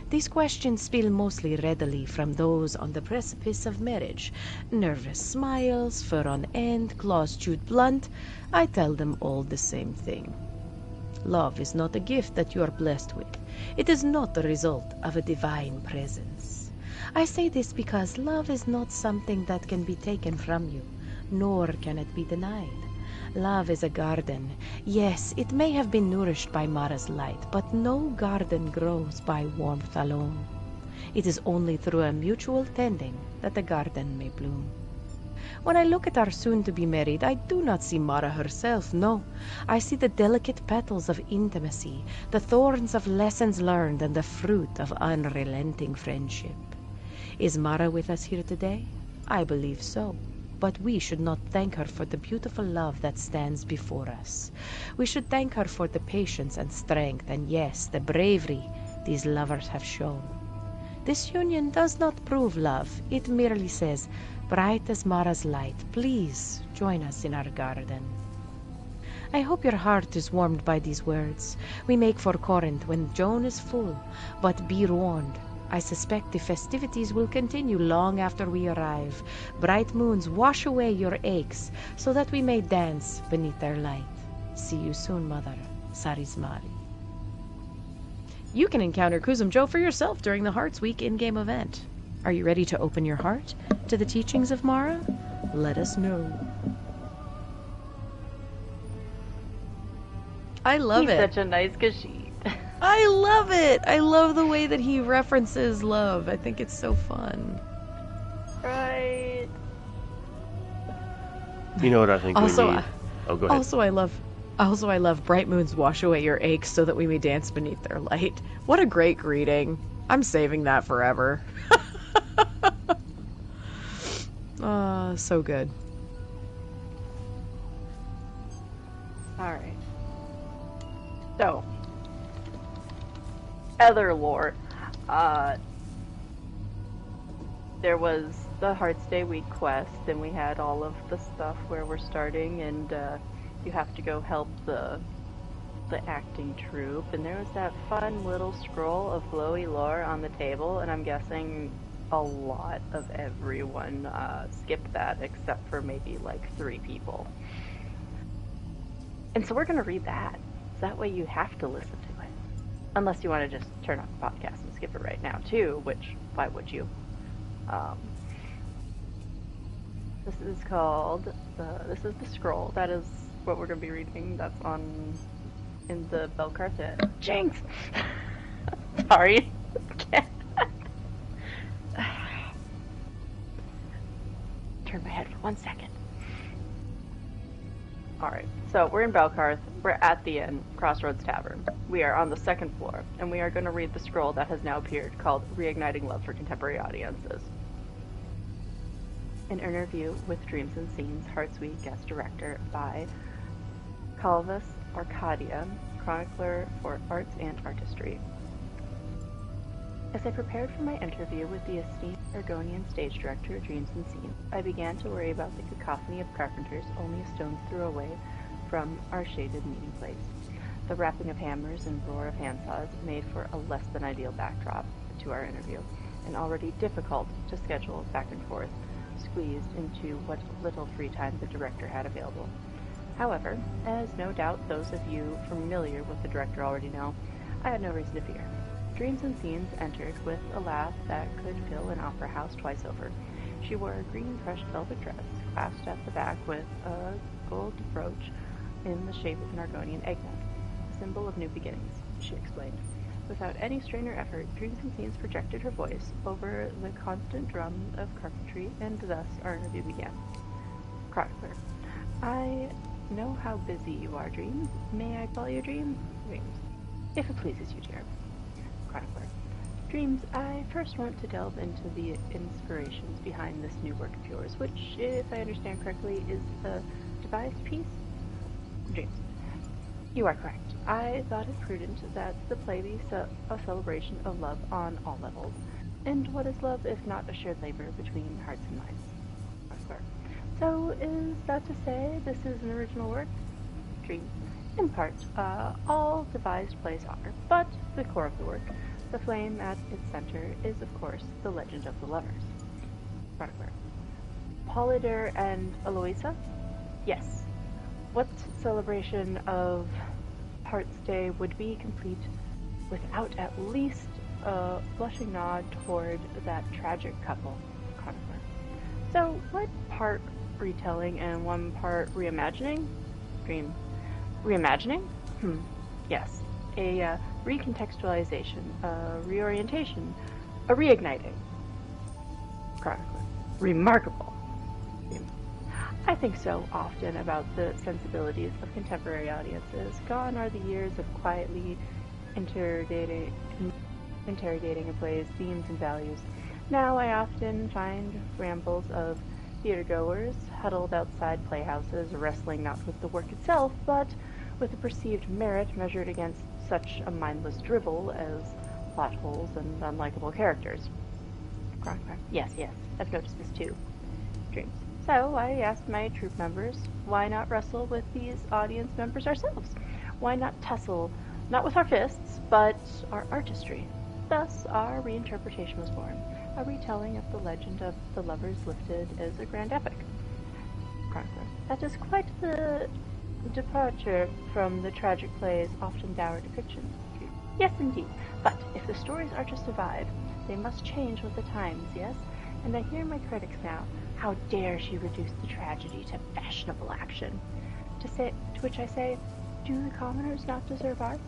These questions spill mostly readily from those on the precipice of marriage. Nervous smiles, fur on end, claws chewed blunt. I tell them all the same thing. Love is not a gift that you are blessed with. It is not the result of a divine presence. I say this because love is not something that can be taken from you, nor can it be denied. Love is a garden. Yes, it may have been nourished by Mara's light, but no garden grows by warmth alone. It is only through a mutual tending that the garden may bloom. When I look at our soon-to-be married, I do not see Mara herself, no. I see the delicate petals of intimacy, the thorns of lessons learned, and the fruit of unrelenting friendship. Is Mara with us here today? I believe so. But we should not thank her for the beautiful love that stands before us. We should thank her for the patience and strength, and yes, the bravery these lovers have shown. This union does not prove love. It merely says, bright as Mara's light, please join us in our garden. I hope your heart is warmed by these words. We make for Corinth when Joan is full, but be warned. I suspect the festivities will continue long after we arrive. Bright moons wash away your aches, so that we may dance beneath their light. See you soon, Mother. Sarismari. You can encounter Kuzum Joe for yourself during the Hearts Week in-game event. Are you ready to open your heart to the teachings of Mara? Let us know. I love He's it. such a nice Khajiit. I love it. I love the way that he references love. I think it's so fun. Right. You know what I think Also, we need? Oh, go ahead. Also, I love bright moons wash away your aches so that we may dance beneath their light. What a great greeting. I'm saving that forever. So good. Alright. So, other lore. There was the Hearts Day Week quest, and we had all of the stuff where we're starting, and you have to go help the acting troupe, and there was that fun little scroll of glowy lore on the table, and I'm guessing a lot of everyone skipped that except for maybe like 3 people. And so we're going to read that. So that way you have to listen to it. Unless you want to just turn off the podcast and skip it right now too, which, why would you? This is called, this is the scroll. That is what we're going to be reading. That's in the Belkarth. Jinx! Sorry. Turn my head for 1 second. Alright, so we're in Belkarth. We're at the inn, Crossroads Tavern. We are on the 2nd floor, and we are going to read the scroll that has now appeared called Reigniting Love for Contemporary Audiences. An interview with Dreams and Scenes, Hearts Week guest director by Calvus Arcadia, chronicler for arts and artistry. As I prepared for my interview with the esteemed Ergonian stage director, Dreams and Scenes, I began to worry about the cacophony of carpenters only a stone's throw away from our shaded meeting place. The rapping of hammers and roar of handsaws made for a less than ideal backdrop to our interview, and already difficult to schedule back and forth, squeezed into what little free time the director had available. However, as no doubt those of you familiar with the director already know, I had no reason to fear. Dreams and Scenes entered with a laugh that could fill an opera house twice over. She wore a green crushed velvet dress, clasped at the back with a gold brooch in the shape of an Argonian eggnog, a symbol of new beginnings, she explained. Without any strain or effort, Dreams and Scenes projected her voice over the constant drum of carpentry, and thus our interview began. Chronicler: I know how busy you are, Dreams. May I call you Dreams? Dreams. If it pleases you, dear. Chronicler: Dreams, I first want to delve into the inspirations behind this new work of yours, which, if I understand correctly, is a devised piece? Dreams: You are correct. I thought it prudent that the play be a celebration of love on all levels. And what is love if not a shared labor between hearts and minds? Chronicler: So is that to say this is an original work? Dreams: In part, all devised plays are, but the core of the work, the flame at its center, is of course the legend of the lovers. Chronicler: Polydor and Eloisa? Yes. What celebration of Heart's Day would be complete without at least a blushing nod toward that tragic couple? Chronicler: So what part retelling and one part reimagining? Dream: Reimagining? Yes. A recontextualization, a reorientation, a reigniting. Chronicler: Remarkable. Dream: I think so often about the sensibilities of contemporary audiences. Gone are the years of quietly interrogating a play's themes and values. Now I often find rambles of theatergoers huddled outside playhouses, wrestling not with the work itself, but with the perceived merit measured against such a mindless dribble as plot holes and unlikable characters. Chronicler: Yes, I've noticed this too. Dreams: So I asked my troupe members, why not wrestle with these audience members ourselves? Why not tussle, not with our fists, but our artistry? Thus our reinterpretation was born, a retelling of the legend of the lovers lifted as a grand epic. Chronicler: That is quite the departure from the tragic play's often dour depiction. Yes, indeed. But if the stories are to survive, they must change with the times, yes? And I hear my critics now. How dare she reduce the tragedy to fashionable action? To which I say, do the commoners not deserve art?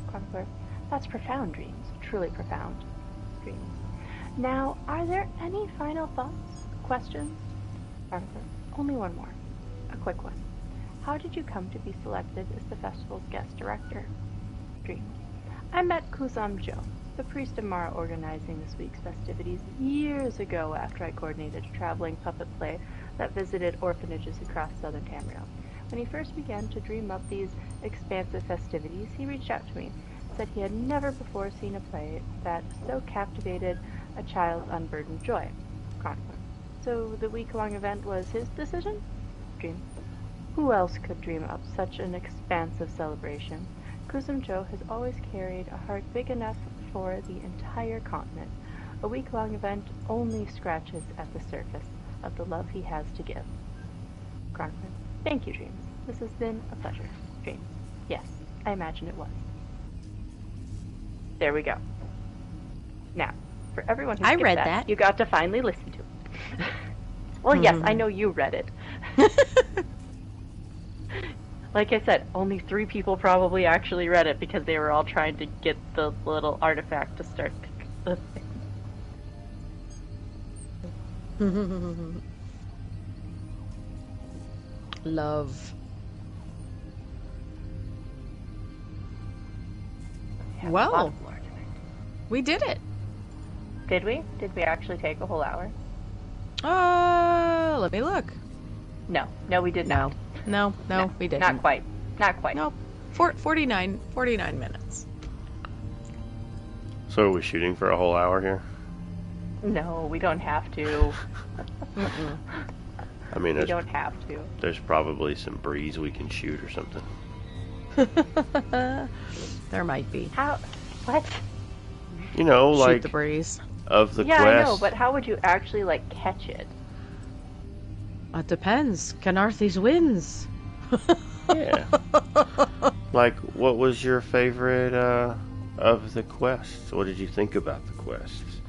Chronicler: That's profound, Dreams. Truly profound. Dreams: Now, are there any final thoughts? Questions? Chronicler: Only one more. A quick one. How did you come to be selected as the festival's guest director? Dreams: I met Kuzam Joe, the priest of Mara organizing this week's festivities, years ago after I coordinated a traveling puppet play that visited orphanages across southern Tamriel. When he first began to dream up these expansive festivities, he reached out to me, said he had never before seen a play that so captivated a child's unburdened joy. Chronicler: So the week-long event was his decision? Dream: Who else could dream up such an expansive celebration? Kuzum Joe has always carried a heart big enough for the entire continent. A week-long event only scratches at the surface of the love he has to give. Chronicler: Thank you, Dreams. This has been a pleasure. Dreams: Yes, I imagine it was. There we go. Now, for everyone who skipped read that. you got to finally listen to it. Well, yes, I know you read it. Like I said, only 3 people probably actually read it because they were all trying to get the little artifact to start the thing. Love. Yeah, Well. a lot of lore tonight. We did it. Did we? Did we actually take a whole hour? Let me look. No, we did not. No, we didn't. Not quite. Nope. 49 minutes. So are we shooting for a whole hour here? No, we don't have to. Mm-mm. I mean, We don't have to. there's probably some breeze we can shoot or something. There might be. How? What? You know, Shoot like the breeze. of the Yeah, I know, quest. but how would you actually like catch it? It depends. Canarthy's wins. Yeah. Like, what was your favorite of the quests? What did you think about the quests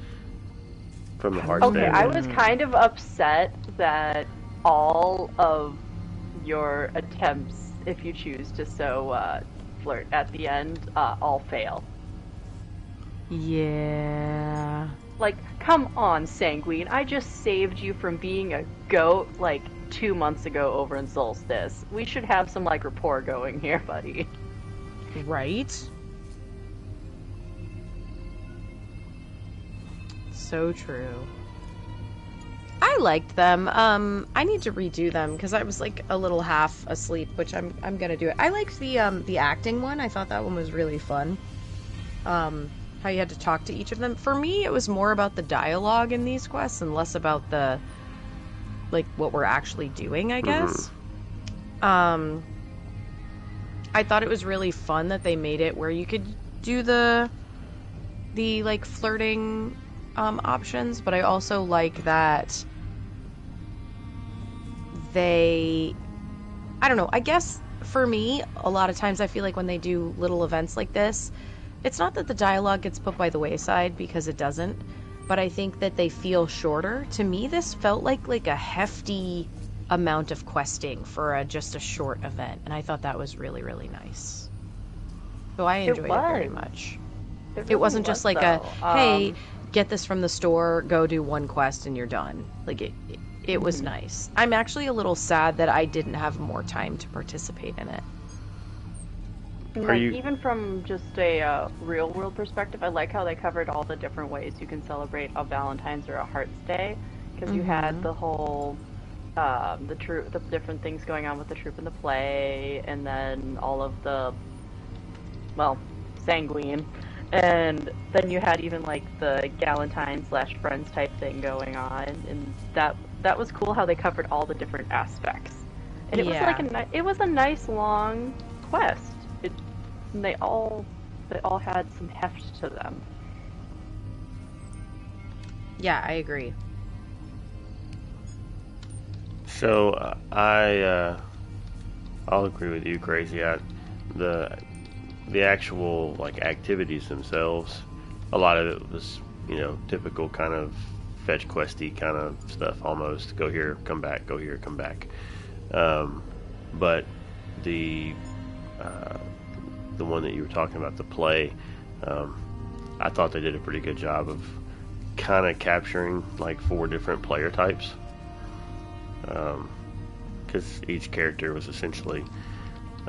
from the heart Okay, I standpoint? was kind of upset that all of your attempts, if you choose to so flirt at the end, all fail. Yeah. Like, come on, Sanguine. I just saved you from being a goat, like, 2 months ago over in Solstice. We should have some, like, rapport going here, buddy. Right? So true. I liked them. I need to redo them because I was like a little half asleep, which I'm gonna do it. I liked the acting one. I thought that one was really fun. How you had to talk to each of them. For me, it was more about the dialogue in these quests and less about the like what we're actually doing, I guess. I thought it was really fun that they made it where you could do the like flirting options, but I also like that I don't know, I guess for me, a lot of times I feel like when they do little events like this, it's not that the dialogue gets put by the wayside, because it doesn't, but I think that they feel shorter. To me, this felt like a hefty amount of questing for just a short event, and I thought that was really, really nice. So I enjoyed it very much. Really It wasn't just like though. hey, get this from the store, go do one quest, and you're done. Like, it was nice. I'm actually a little sad that I didn't have more time to participate in it. Like, even from just a real world perspective, I like how they covered all the different ways you can celebrate a Valentine's or a Hearts Day, because you had the whole the different things going on with the troupe and the play, and then all of the sanguine, and then you had even like the Galentine / friends type thing going on, and that was cool how they covered all the different aspects, and it was like it was a nice long quest. And they all had some heft to them. Yeah, I agree. So I'll agree with you, Crazy. The actual like activities themselves, a lot of it was typical kind of fetch questy kind of stuff almost. Go here, come back. Go here, come back. But the one that you were talking about, the play, I thought they did a pretty good job of kind of capturing like 4 different player types, because each character was essentially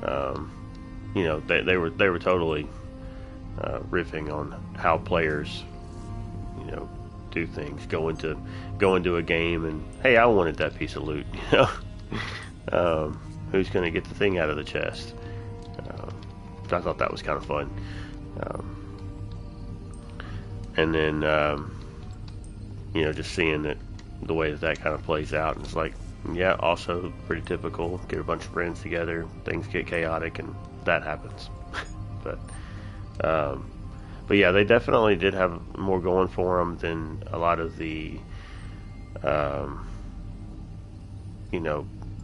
they were totally riffing on how players do things, go into a game and, hey, I wanted that piece of loot, who's going to get the thing out of the chest. I thought that was kind of fun. And then, just seeing that the way that kind of plays out, and it's like, yeah, also pretty typical. Get a bunch of friends together, things get chaotic, and that happens. but yeah, they definitely did have more going for them than a lot of the,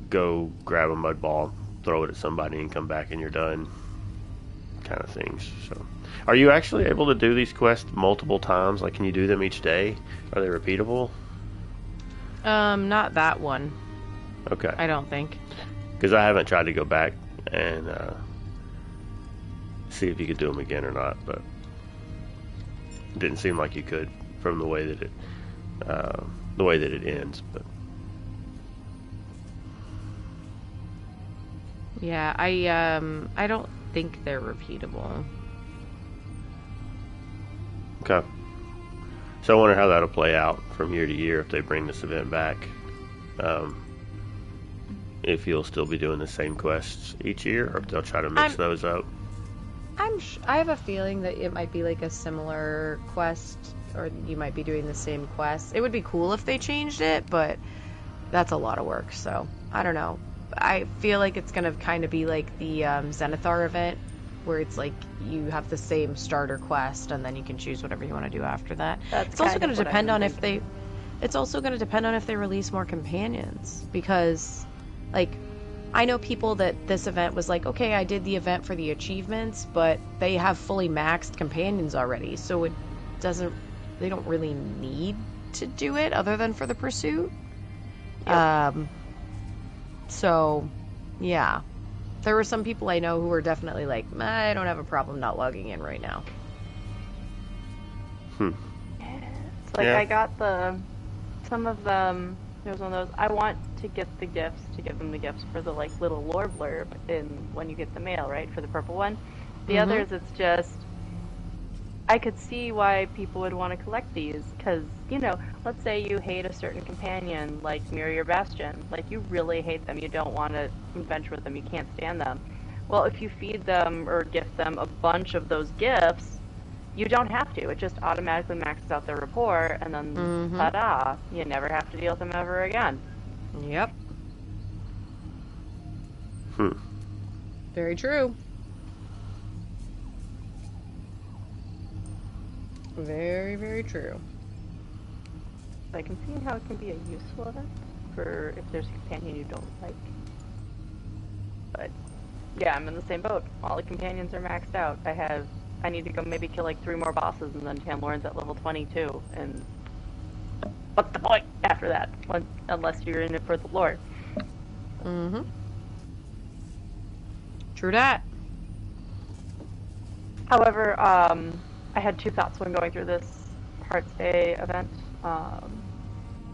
go grab a mud ball, throw it at somebody, and come back and you're done kind of things. So, are you actually able to do these quests multiple times? Like, can you do them each day? Are they repeatable? Not that one. Okay. I don't think. Because I haven't tried to go back and see if you could do them again or not, but it didn't seem like you could from the way that it ends. But yeah, I don't think they're repeatable. okay. So I wonder how that'll play out from year to year if they bring this event back. If you'll still be doing the same quests each year, or if they'll try to mix those up. I have a feeling that it might be like a similar quest, or you might be doing the same quest. It would be cool if they changed it, but that's a lot of work, so I don't know. I feel like it's gonna kind of be like the Zenithar event, where it's like you have the same starter quest and then you can choose whatever you want to do after that. It's also going to depend on if they release more companions, because like I know people that this event was like, okay, I did the event for the achievements, but they have fully maxed companions already, so they don't really need to do it other than for the pursuit. Yep. So yeah, there were some people I know who were definitely like, I don't have a problem not logging in right now. It's like, I got some of them, there's one of those, I want to get the gifts, to give them the gifts for the like little lore blurb when you get the mail, right, for the purple one. The others, it's just, I could see why people would want to collect these, because, you know, let's say you hate a certain companion, like Miri or Bastion. Like, you really hate them, you don't want to adventure with them, you can't stand them. Well, if you feed them or gift them a bunch of those gifts, you don't have to. It just automatically maxes out their rapport, and then, ta-da, you never have to deal with them ever again. Yep. Very true. Very, very true. I can see how it can be a useful event for if there's a companion you don't like. But yeah, I'm in the same boat. All the companions are maxed out. I need to go maybe kill like 3 more bosses, and then Tamlorn's at level 22. And what's the point after that? Unless you're in it for the lore. True that. However, I had 2 thoughts when going through this Hearts Day event.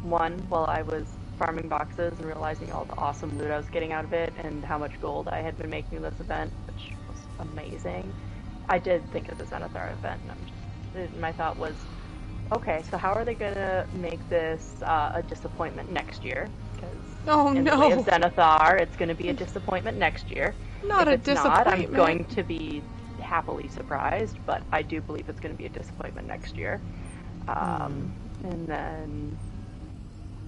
One, while I was farming boxes and realizing all the awesome loot I was getting out of it and how much gold I had been making this event, which was amazing, I did think of the Zenithar event, and my thought was, okay, so how are they going to make this a disappointment next year? Because in the way of Zenithar, it's going to be a disappointment next year. Not if a it's disappointment. Not, I'm going to be happily surprised, but I do believe it's going to be a disappointment next year. And then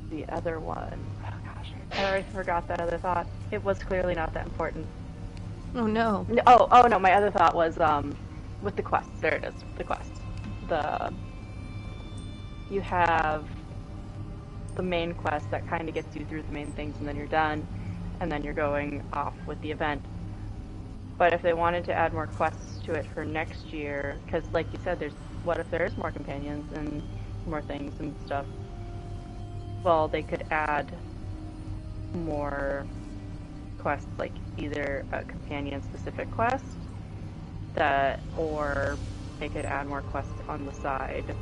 the other one, oh gosh, I already forgot that other thought. It was clearly not that important. Oh no. Oh no, my other thought was with the quests. There it is, the quests. You have the main quest that kind of gets you through the main things, and then you're done, and then you're going off with the event. But if they wanted to add more quests to it for next year, because like you said, what if there is more companions and more things and stuff? Well, they could add more quests, like either a companion-specific quest, or they could add more quests on the side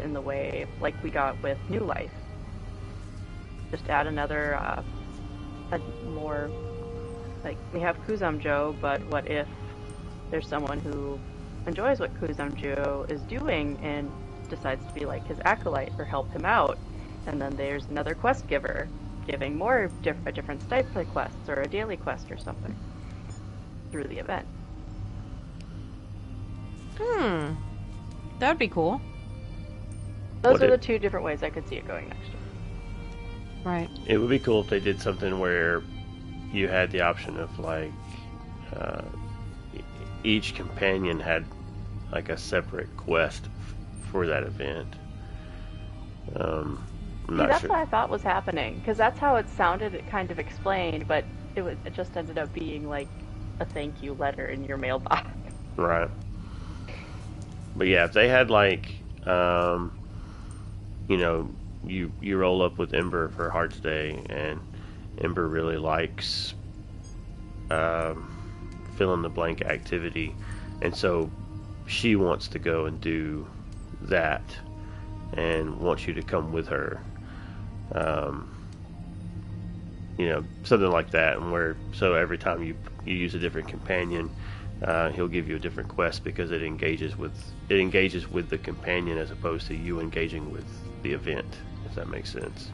in the way like we got with New Life. Just add another, more. Like, we have Kuzamjo, but what if there's someone who enjoys what Kuzamjo is doing and decides to be like his acolyte or help him out? And then there's another quest giver giving a different type of quests or a daily quest or something through the event. That would be cool. Those are the 2 different ways I could see it going next year. Right. It would be cool if they did something where you had the option of like each companion had like a separate quest for that event. That's what I thought was happening, because that's how it sounded. It kind of explained, but it just ended up being like a thank you letter in your mailbox. Right. But yeah, if they had like, you know, you roll up with Ember for Hearts Day, and Ember really likes fill in the blank activity, and so she wants to go and do that and wants you to come with her. You know, something like that, and so every time you use a different companion, he'll give you a different quest because it engages with the companion as opposed to you engaging with the event, if that makes sense.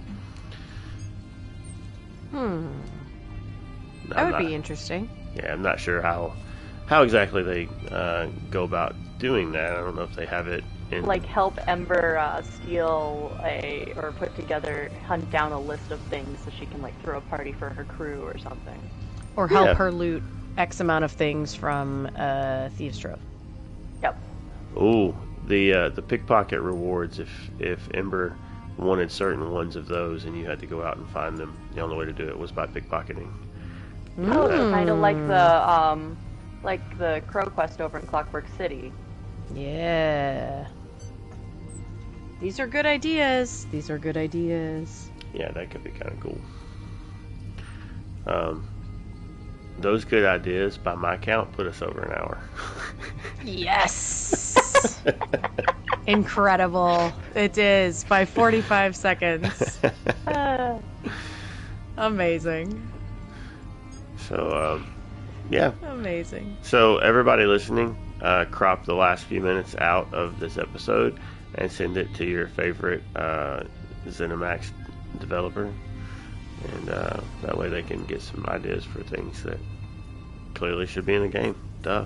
That would be interesting. Yeah, I'm not sure how how exactly they go about doing that. I don't know if they have it in... Like help Ember put together, hunt down a list of things so she can like throw a party for her crew or something. Or help her loot X amount of things from Thieves' Trove. Yep. Ooh, the pickpocket rewards, if Ember wanted certain ones of those and you had to go out and find them, the only way to do it was by pickpocketing. Oh, kind of like the Crow Quest over in Clockwork City. Yeah. These are good ideas. These are good ideas. Yeah, that could be kind of cool. Those good ideas, by my count, put us over an hour. Yes! Incredible. It is, by 45 seconds. Amazing. So, yeah. Amazing. So, everybody listening, crop the last few minutes out of this episode and send it to your favorite ZeniMax developer. And that way they can get some ideas for things that clearly should be in the game. Duh.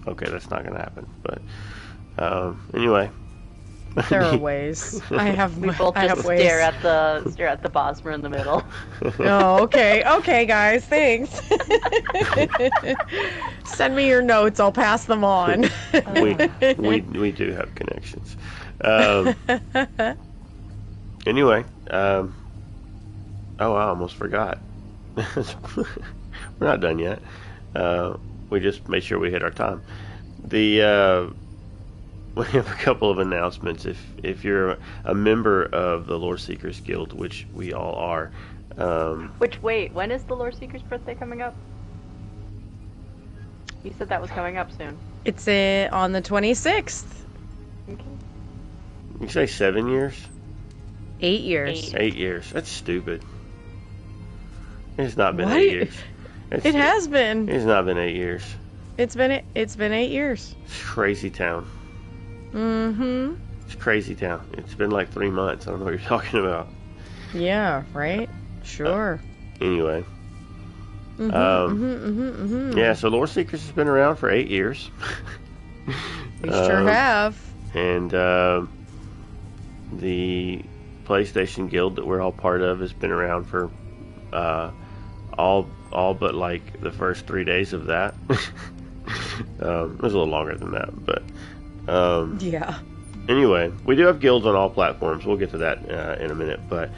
Okay, that's not going to happen. But anyway. There are ways. We both just stare at the Bosmer in the middle. Oh, okay. Okay, guys, thanks. Send me your notes. I'll pass them on. we do have connections. Anyway, oh, I almost forgot. We're not done yet. We just made sure we hit our time. We have a couple of announcements. If you're a member of the Lore Seekers Guild, which we all are. Wait, when is the Lore Seekers' birthday coming up? You said that was coming up soon. It's on the 26th. Okay. You say 7 years? 8 years. 8 years. That's stupid. It's not been 8 years. It has been. It's not been 8 years. It's been 8 years. It's crazy town. Mm-hmm. It's crazy town. It's been like 3 months. I don't know what you're talking about. Yeah, right? Sure. Anyway. Yeah, so Lore Seekers has been around for 8 years. We sure have. And the PlayStation Guild that we're all part of has been around for all but like the first 3 days of that. It was a little longer than that, but yeah. Anyway, we do have guilds on all platforms. We'll get to that in a minute, but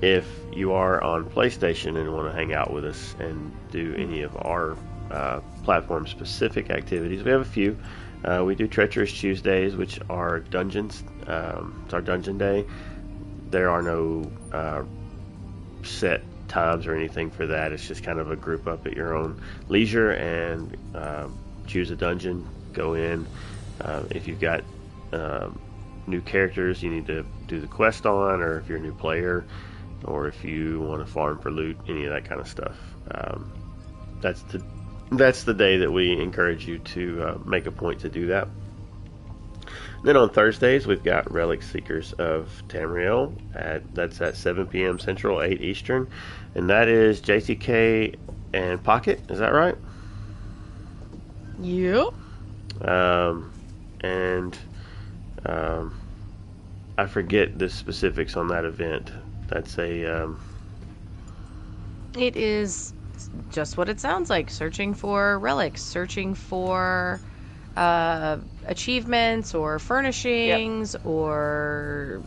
if you are on PlayStation and want to hang out with us and do any of our platform specific activities, we have a few. We do Treacherous Tuesdays, which are dungeons. It's our dungeon day. There are no set times or anything for that. It's just kind of a group up at your own leisure and choose a dungeon, go in. If you've got new characters you need to do the quest on, or if you're a new player, or if you want to farm for loot, any of that kind of stuff. That's the day that we encourage you to make a point to do that. Then on Thursdays, we've got Relic Seekers of Tamriel. That's at 7 p.m. Central, 8 Eastern. And that is JTK and Pocket. Is that right? Yep. I forget the specifics on that event. That's a... It is just what it sounds like. Searching for relics. Searching for... achievements or furnishings, yep, or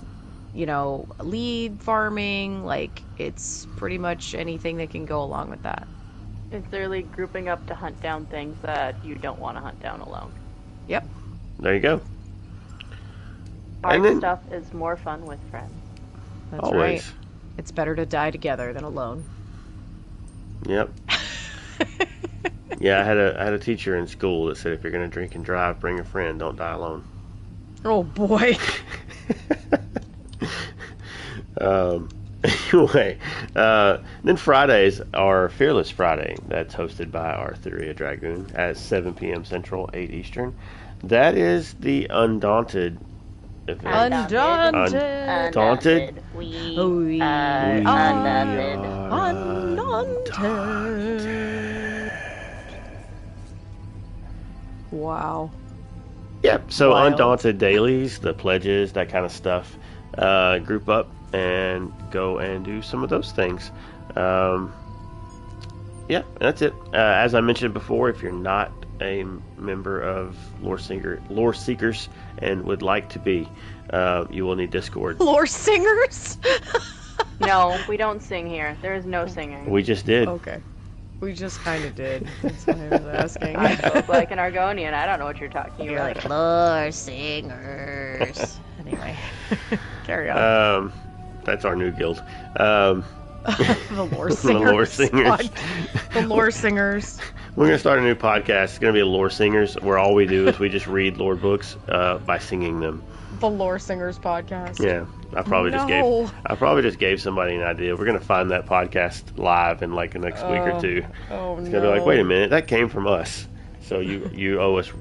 lead farming. Like, it's pretty much anything that can go along with that. It's literally grouping up to hunt down things that you don't want to hunt down alone. Yep. There you go. Hard stuff is more fun with friends. That's always right. It's better to die together than alone. Yep. Yeah, I had a teacher in school that said if you're going to drink and drive, bring a friend. Don't die alone. Oh, boy. Anyway, then Fridays are Fearless Friday. That's hosted by Arthuria Dragoon at 7 p.m. Central, 8 Eastern. That is the Undaunted Undaunted. Daunted? We We are undaunted. undaunted. Wow. Yep. So Wild. Undaunted dailies, the pledges, that kind of stuff. Group up and go and do some of those things. Yeah, that's it. As I mentioned before, if you're not a member of Lore Seekers and would like to be, you will need Discord. Lore singers? No, we don't sing here. There is no singing. We just did. Okay. We just kind of did. That's what I was asking. I spoke like an Argonian. I don't know what you're talking You're about. like, lore singers. Anyway, carry on. That's our new guild. The lore singers. The Lore Singers. The lore singers. We're going to start a new podcast. It's going to be Lore Singers, where all we do is we just read lore books by singing them. The Lore Singers podcast. Yeah, I probably just gave somebody an idea. We're going to find that podcast live in like the next week or two. Oh, It's going to be like, wait a minute, that came from us. So you owe us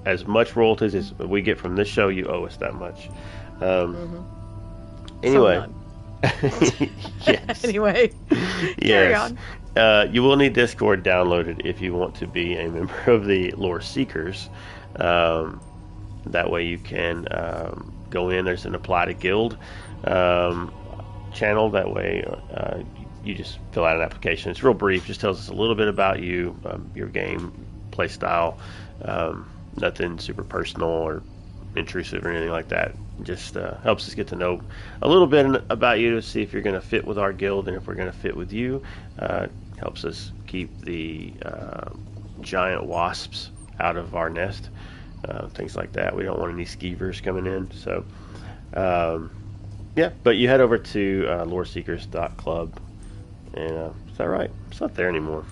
as much royalties as we get from this show. You owe us that much. Anyway. Yes. Anyway. Carry on. You will need Discord downloaded if you want to be a member of the Lore Seekers. That way you can go in. There's an apply to guild channel. That way you just fill out an application. It's real brief. Just tells us a little bit about you, your game play style. Nothing super personal or intrusive or anything like that. Just helps us get to know a little bit about you to see if you're going to fit with our guild and if we're going to fit with you. Helps us keep the giant wasps out of our nest. Things like that. We don't want any skeevers coming in. So, yeah, but you head over to loreseekers.club. And is that right? It's not there anymore.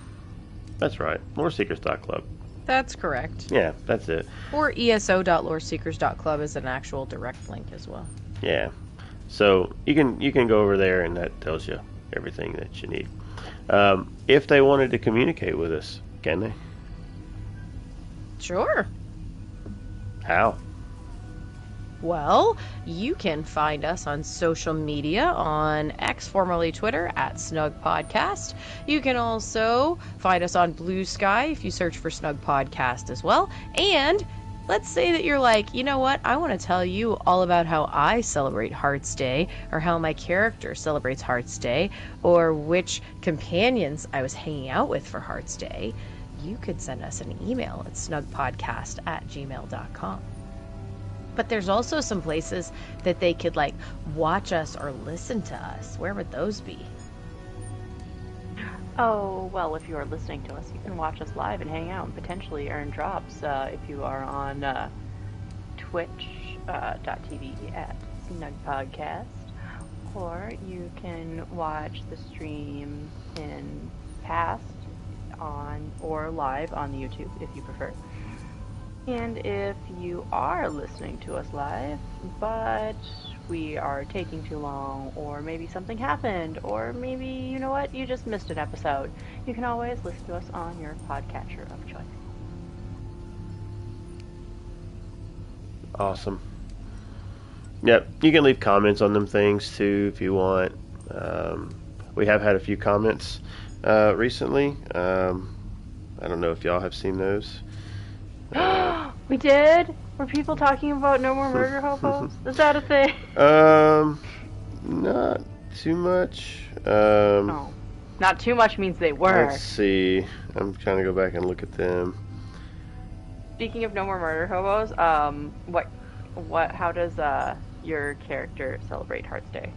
That's right. Loreseekers.club. That's correct. Yeah, that's it. Or eso.loreseekers.club is an actual direct link as well. Yeah. So you can go over there and that tells you everything that you need. If they wanted to communicate with us, can they? Sure. How? Well, you can find us on social media on X, formerly Twitter, @SnugPodcast. You can also find us on Blue Sky if you search for Snug Podcast as well. And let's say that you're like, you know what? I want to tell you all about how I celebrate Hearts Day, or how my character celebrates Hearts Day, or which companions I was hanging out with for Hearts Day. You could send us an email at snugpodcast@gmail.com. But there's also some places that they could like watch us or listen to us. Where would those be? Oh, well, if you are listening to us, you can watch us live and hang out and potentially earn drops if you are on twitch.tv @SnugPodcast. Or you can watch the stream in past on or live on YouTube if you prefer. And if you are listening to us live, but we are taking too long, or maybe something happened, or maybe, you know what, you just missed an episode, you can always listen to us on your podcatcher of choice. Awesome. Yep, you can leave comments on them things too if you want. We have had a few comments recently. I don't know if y'all have seen those. We did? Were people talking about no more murder hobos? Is that a thing? Not too much. No. Not too much means they were. Let's see. I'm trying to go back and look at them. Speaking of no more murder hobos, how does your character celebrate Hearts Day?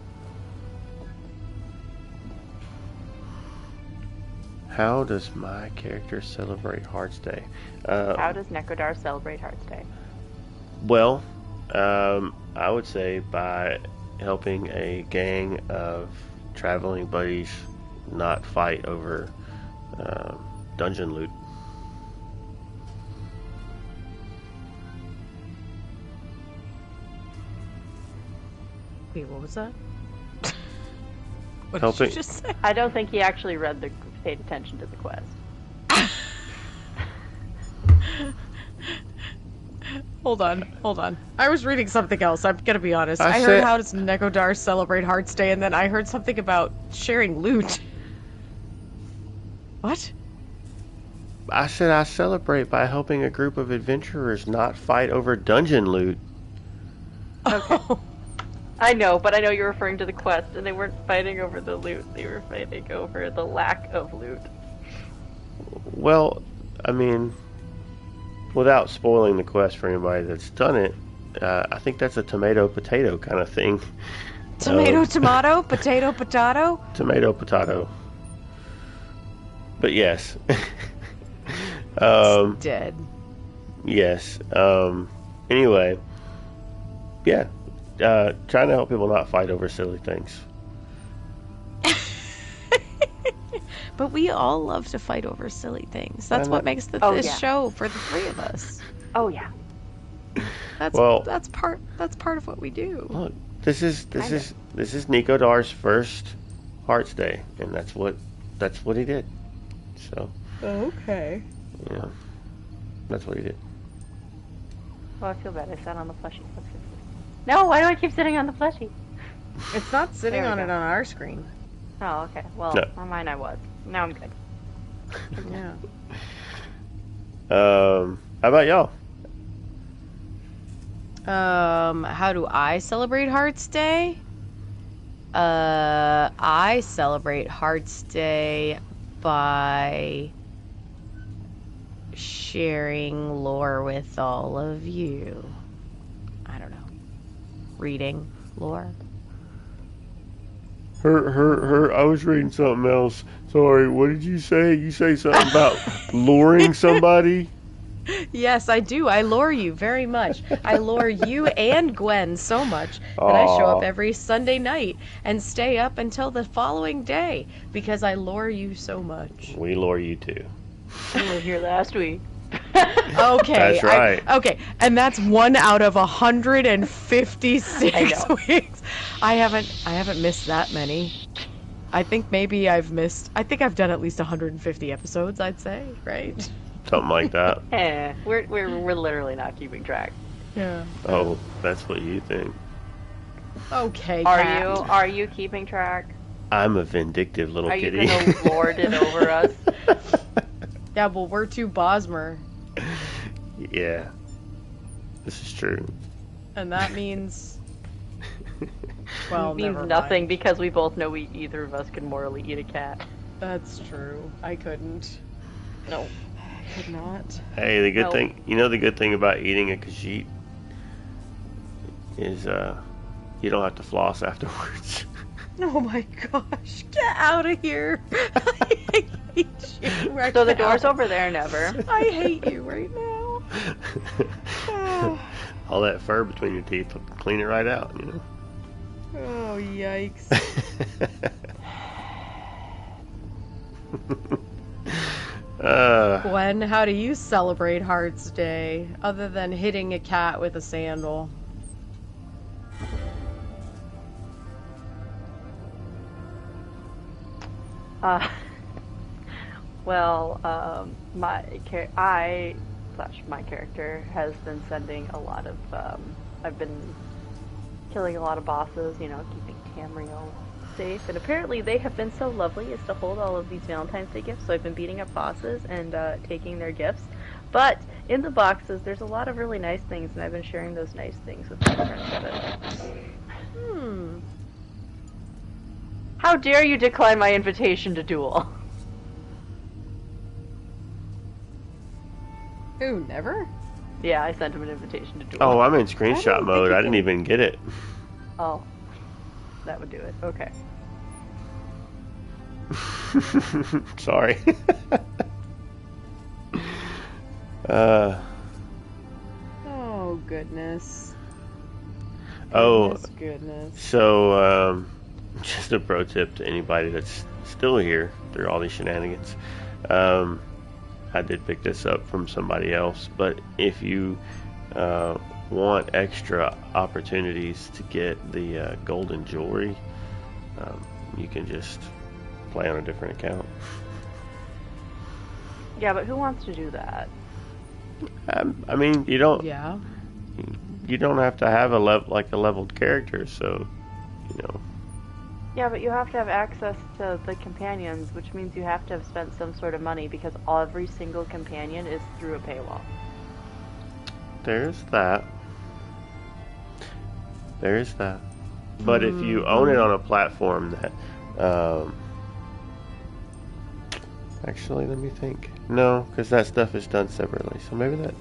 How does my character celebrate Hearts Day? How does Necrodar celebrate Hearts Day? Well, I would say by helping a gang of traveling buddies not fight over dungeon loot. Wait, what was that? What Helping. did you just say? I don't think he actually paid attention to the quest. Hold on. I was reading something else. I'm gonna be honest. I I said- heard how does Negodar celebrate Hearts Day, and then I heard something about sharing loot. What? I said I celebrate by helping a group of adventurers not fight over dungeon loot. Oh. I know, but I know you're referring to the quest, and they weren't fighting over the loot. They were fighting over the lack of loot. Well, I mean, without spoiling the quest for anybody that's done it, I think that's a tomato-potato kind of thing. Tomato, potato. Tomato-potato. But yes. It's dead. Yes. Anyway, yeah. Trying to help people not fight over silly things. But we all love to fight over silly things. That's what makes this show for the three of us. Oh yeah. That's part of what we do. Look, this is Nikodar's first Hearts Day, and that's what he did. So. Okay. Yeah. That's what he did. Oh, I feel bad. I sat on the plushie. No, why do I keep sitting on the plushie? It's not sitting on it on our screen. Oh, okay. Well, No. on mine I was. Now I'm good. Yeah. How about y'all? How do I celebrate Hearts Day? I celebrate Hearts Day by sharing lore with all of you. I don't know. Reading lore. I was reading something else. Sorry, what did you say? You say something about luring somebody? Yes, I do. I lure you very much. I lure you and Gwen so much that I show up every Sunday night and stay up until the following day because I lure you so much. We lure you too. You were here last week. Okay. That's right. Okay, and that's 1 out of 156 weeks. I haven't missed that many. I think I've done at least 150 episodes, I'd say, right? Something like that. We're literally not keeping track. Yeah. Oh, that's what you think. Okay, Kat. Are you keeping track? I'm a vindictive little Are kitty. you gonna lord it over us? Yeah, well, we're too Bosmer. Yeah. This is true. And that means... Well, It means never nothing mind. because we both know either of us can morally eat a cat. That's true. I couldn't. No. I could not. Hey, the good No. thing, the good thing about eating a Khajiit is you don't have to floss afterwards. Oh my gosh. Get out of here. I hate you right So the now. door's over there, never. I hate you right now. All that fur between your teeth will clean it right out, you know. Oh, yikes. Gwen, how do you celebrate Hearts Day, other than hitting a cat with a sandal? My character has been sending a lot of, I've been killing a lot of bosses, keeping Tamriel safe, and apparently they have been so lovely as to hold all of these Valentine's Day gifts, so I've been beating up bosses and taking their gifts, but in the boxes there's a lot of really nice things, and I've been sharing those nice things with my friends. How dare you decline my invitation to duel? Who, never? Yeah, I sent him an invitation to duel. Oh, I'm in I screenshot don't mode. think I didn't even get it. Oh. That would do it. Okay. Sorry. Oh, goodness. Oh, Goodness. so just a pro tip to anybody that's still here through all these shenanigans. I did pick this up from somebody else, but if you want extra opportunities to get the golden jewelry, you can just play on a different account. Yeah, but who wants to do that? I mean, you don't. Yeah. You don't have to have a leveled character, so you know. Yeah, but you have to have access to the companions, which means you have to have spent some sort of money because every single companion is through a paywall. There's that. There's that. But if you own it on a platform that, actually, let me think. No, because that stuff is done separately. So maybe that.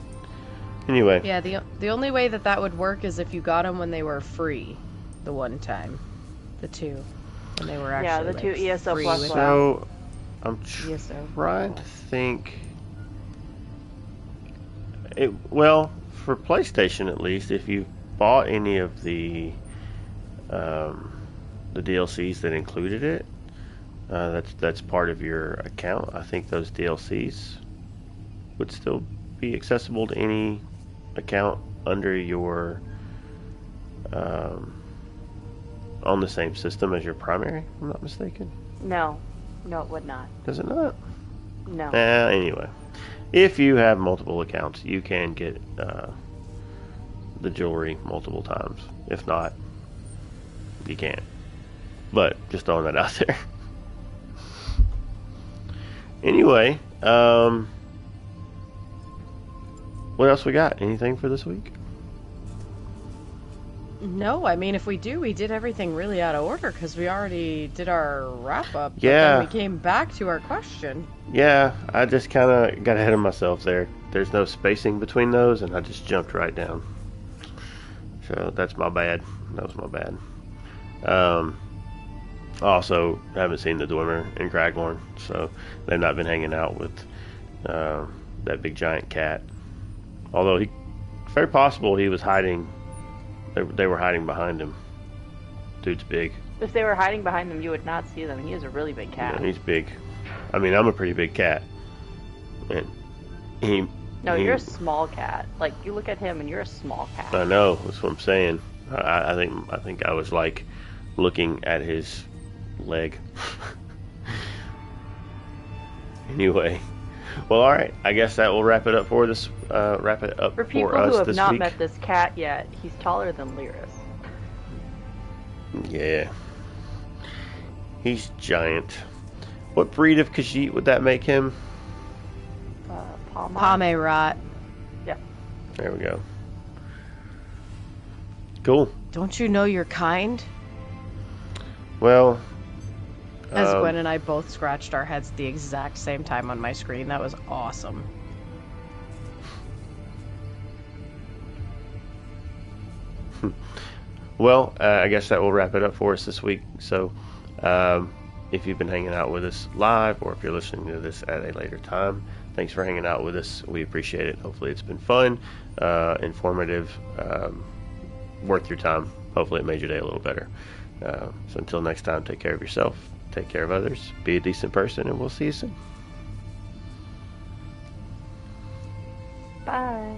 Anyway. Yeah, the only way that would work is if you got them when they were free, the one time, the two, when they were actually the two ESO free plus with- So I'm ESO. trying to think. Well, for PlayStation at least, if you bought any of the DLCs that included it, that's part of your account. I think those DLCs would still be accessible to any account under your on the same system as your primary. If I'm not mistaken. No, it would not. Does it not? No. Anyway, if you have multiple accounts, you can get the jewelry multiple times. If not, you can't. But just throwing that out there. Anyway, what else we got? Anything for this week? No, I mean, if we did everything really out of order because we already did our wrap up. Yeah. But then we came back to our question. Yeah, I just kind of got ahead of myself there. There's no spacing between those, and I just jumped right down. So that's my bad. That was my bad. Also, haven't seen the Dwemer and Cragmorn, so they've not been hanging out with that big giant cat. Although very possible he was hiding. They were hiding behind him. Dude's big. If they were hiding behind them, you would not see them. He is a really big cat. Yeah, he's big. I mean, I'm a pretty big cat. And you're a small cat. Like, you look at him and you're a small cat. I know. That's what I'm saying. I think I was like looking at his leg. Anyway. Well, all right. I guess that will wrap it up for this. Wrap it up For people for us who have this not week. met this cat yet, he's taller than Lyris. Yeah. He's giant. What breed of Khajiit would that make him? Pomerot. Yeah. There we go. Cool. Don't you know you're kind? Well, As Gwen and I both scratched our heads at the exact same time on my screen. That was awesome. well, I guess that will wrap it up for us this week. So, if you've been hanging out with us live, or if you're listening to this at a later time, thanks for hanging out with us. We appreciate it. Hopefully it's been fun, informative, worth your time. Hopefully it made your day a little better. So until next time, take care of yourself, take care of others, be a decent person, and we'll see you soon. Bye.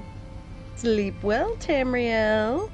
Sleep well, Tamriel.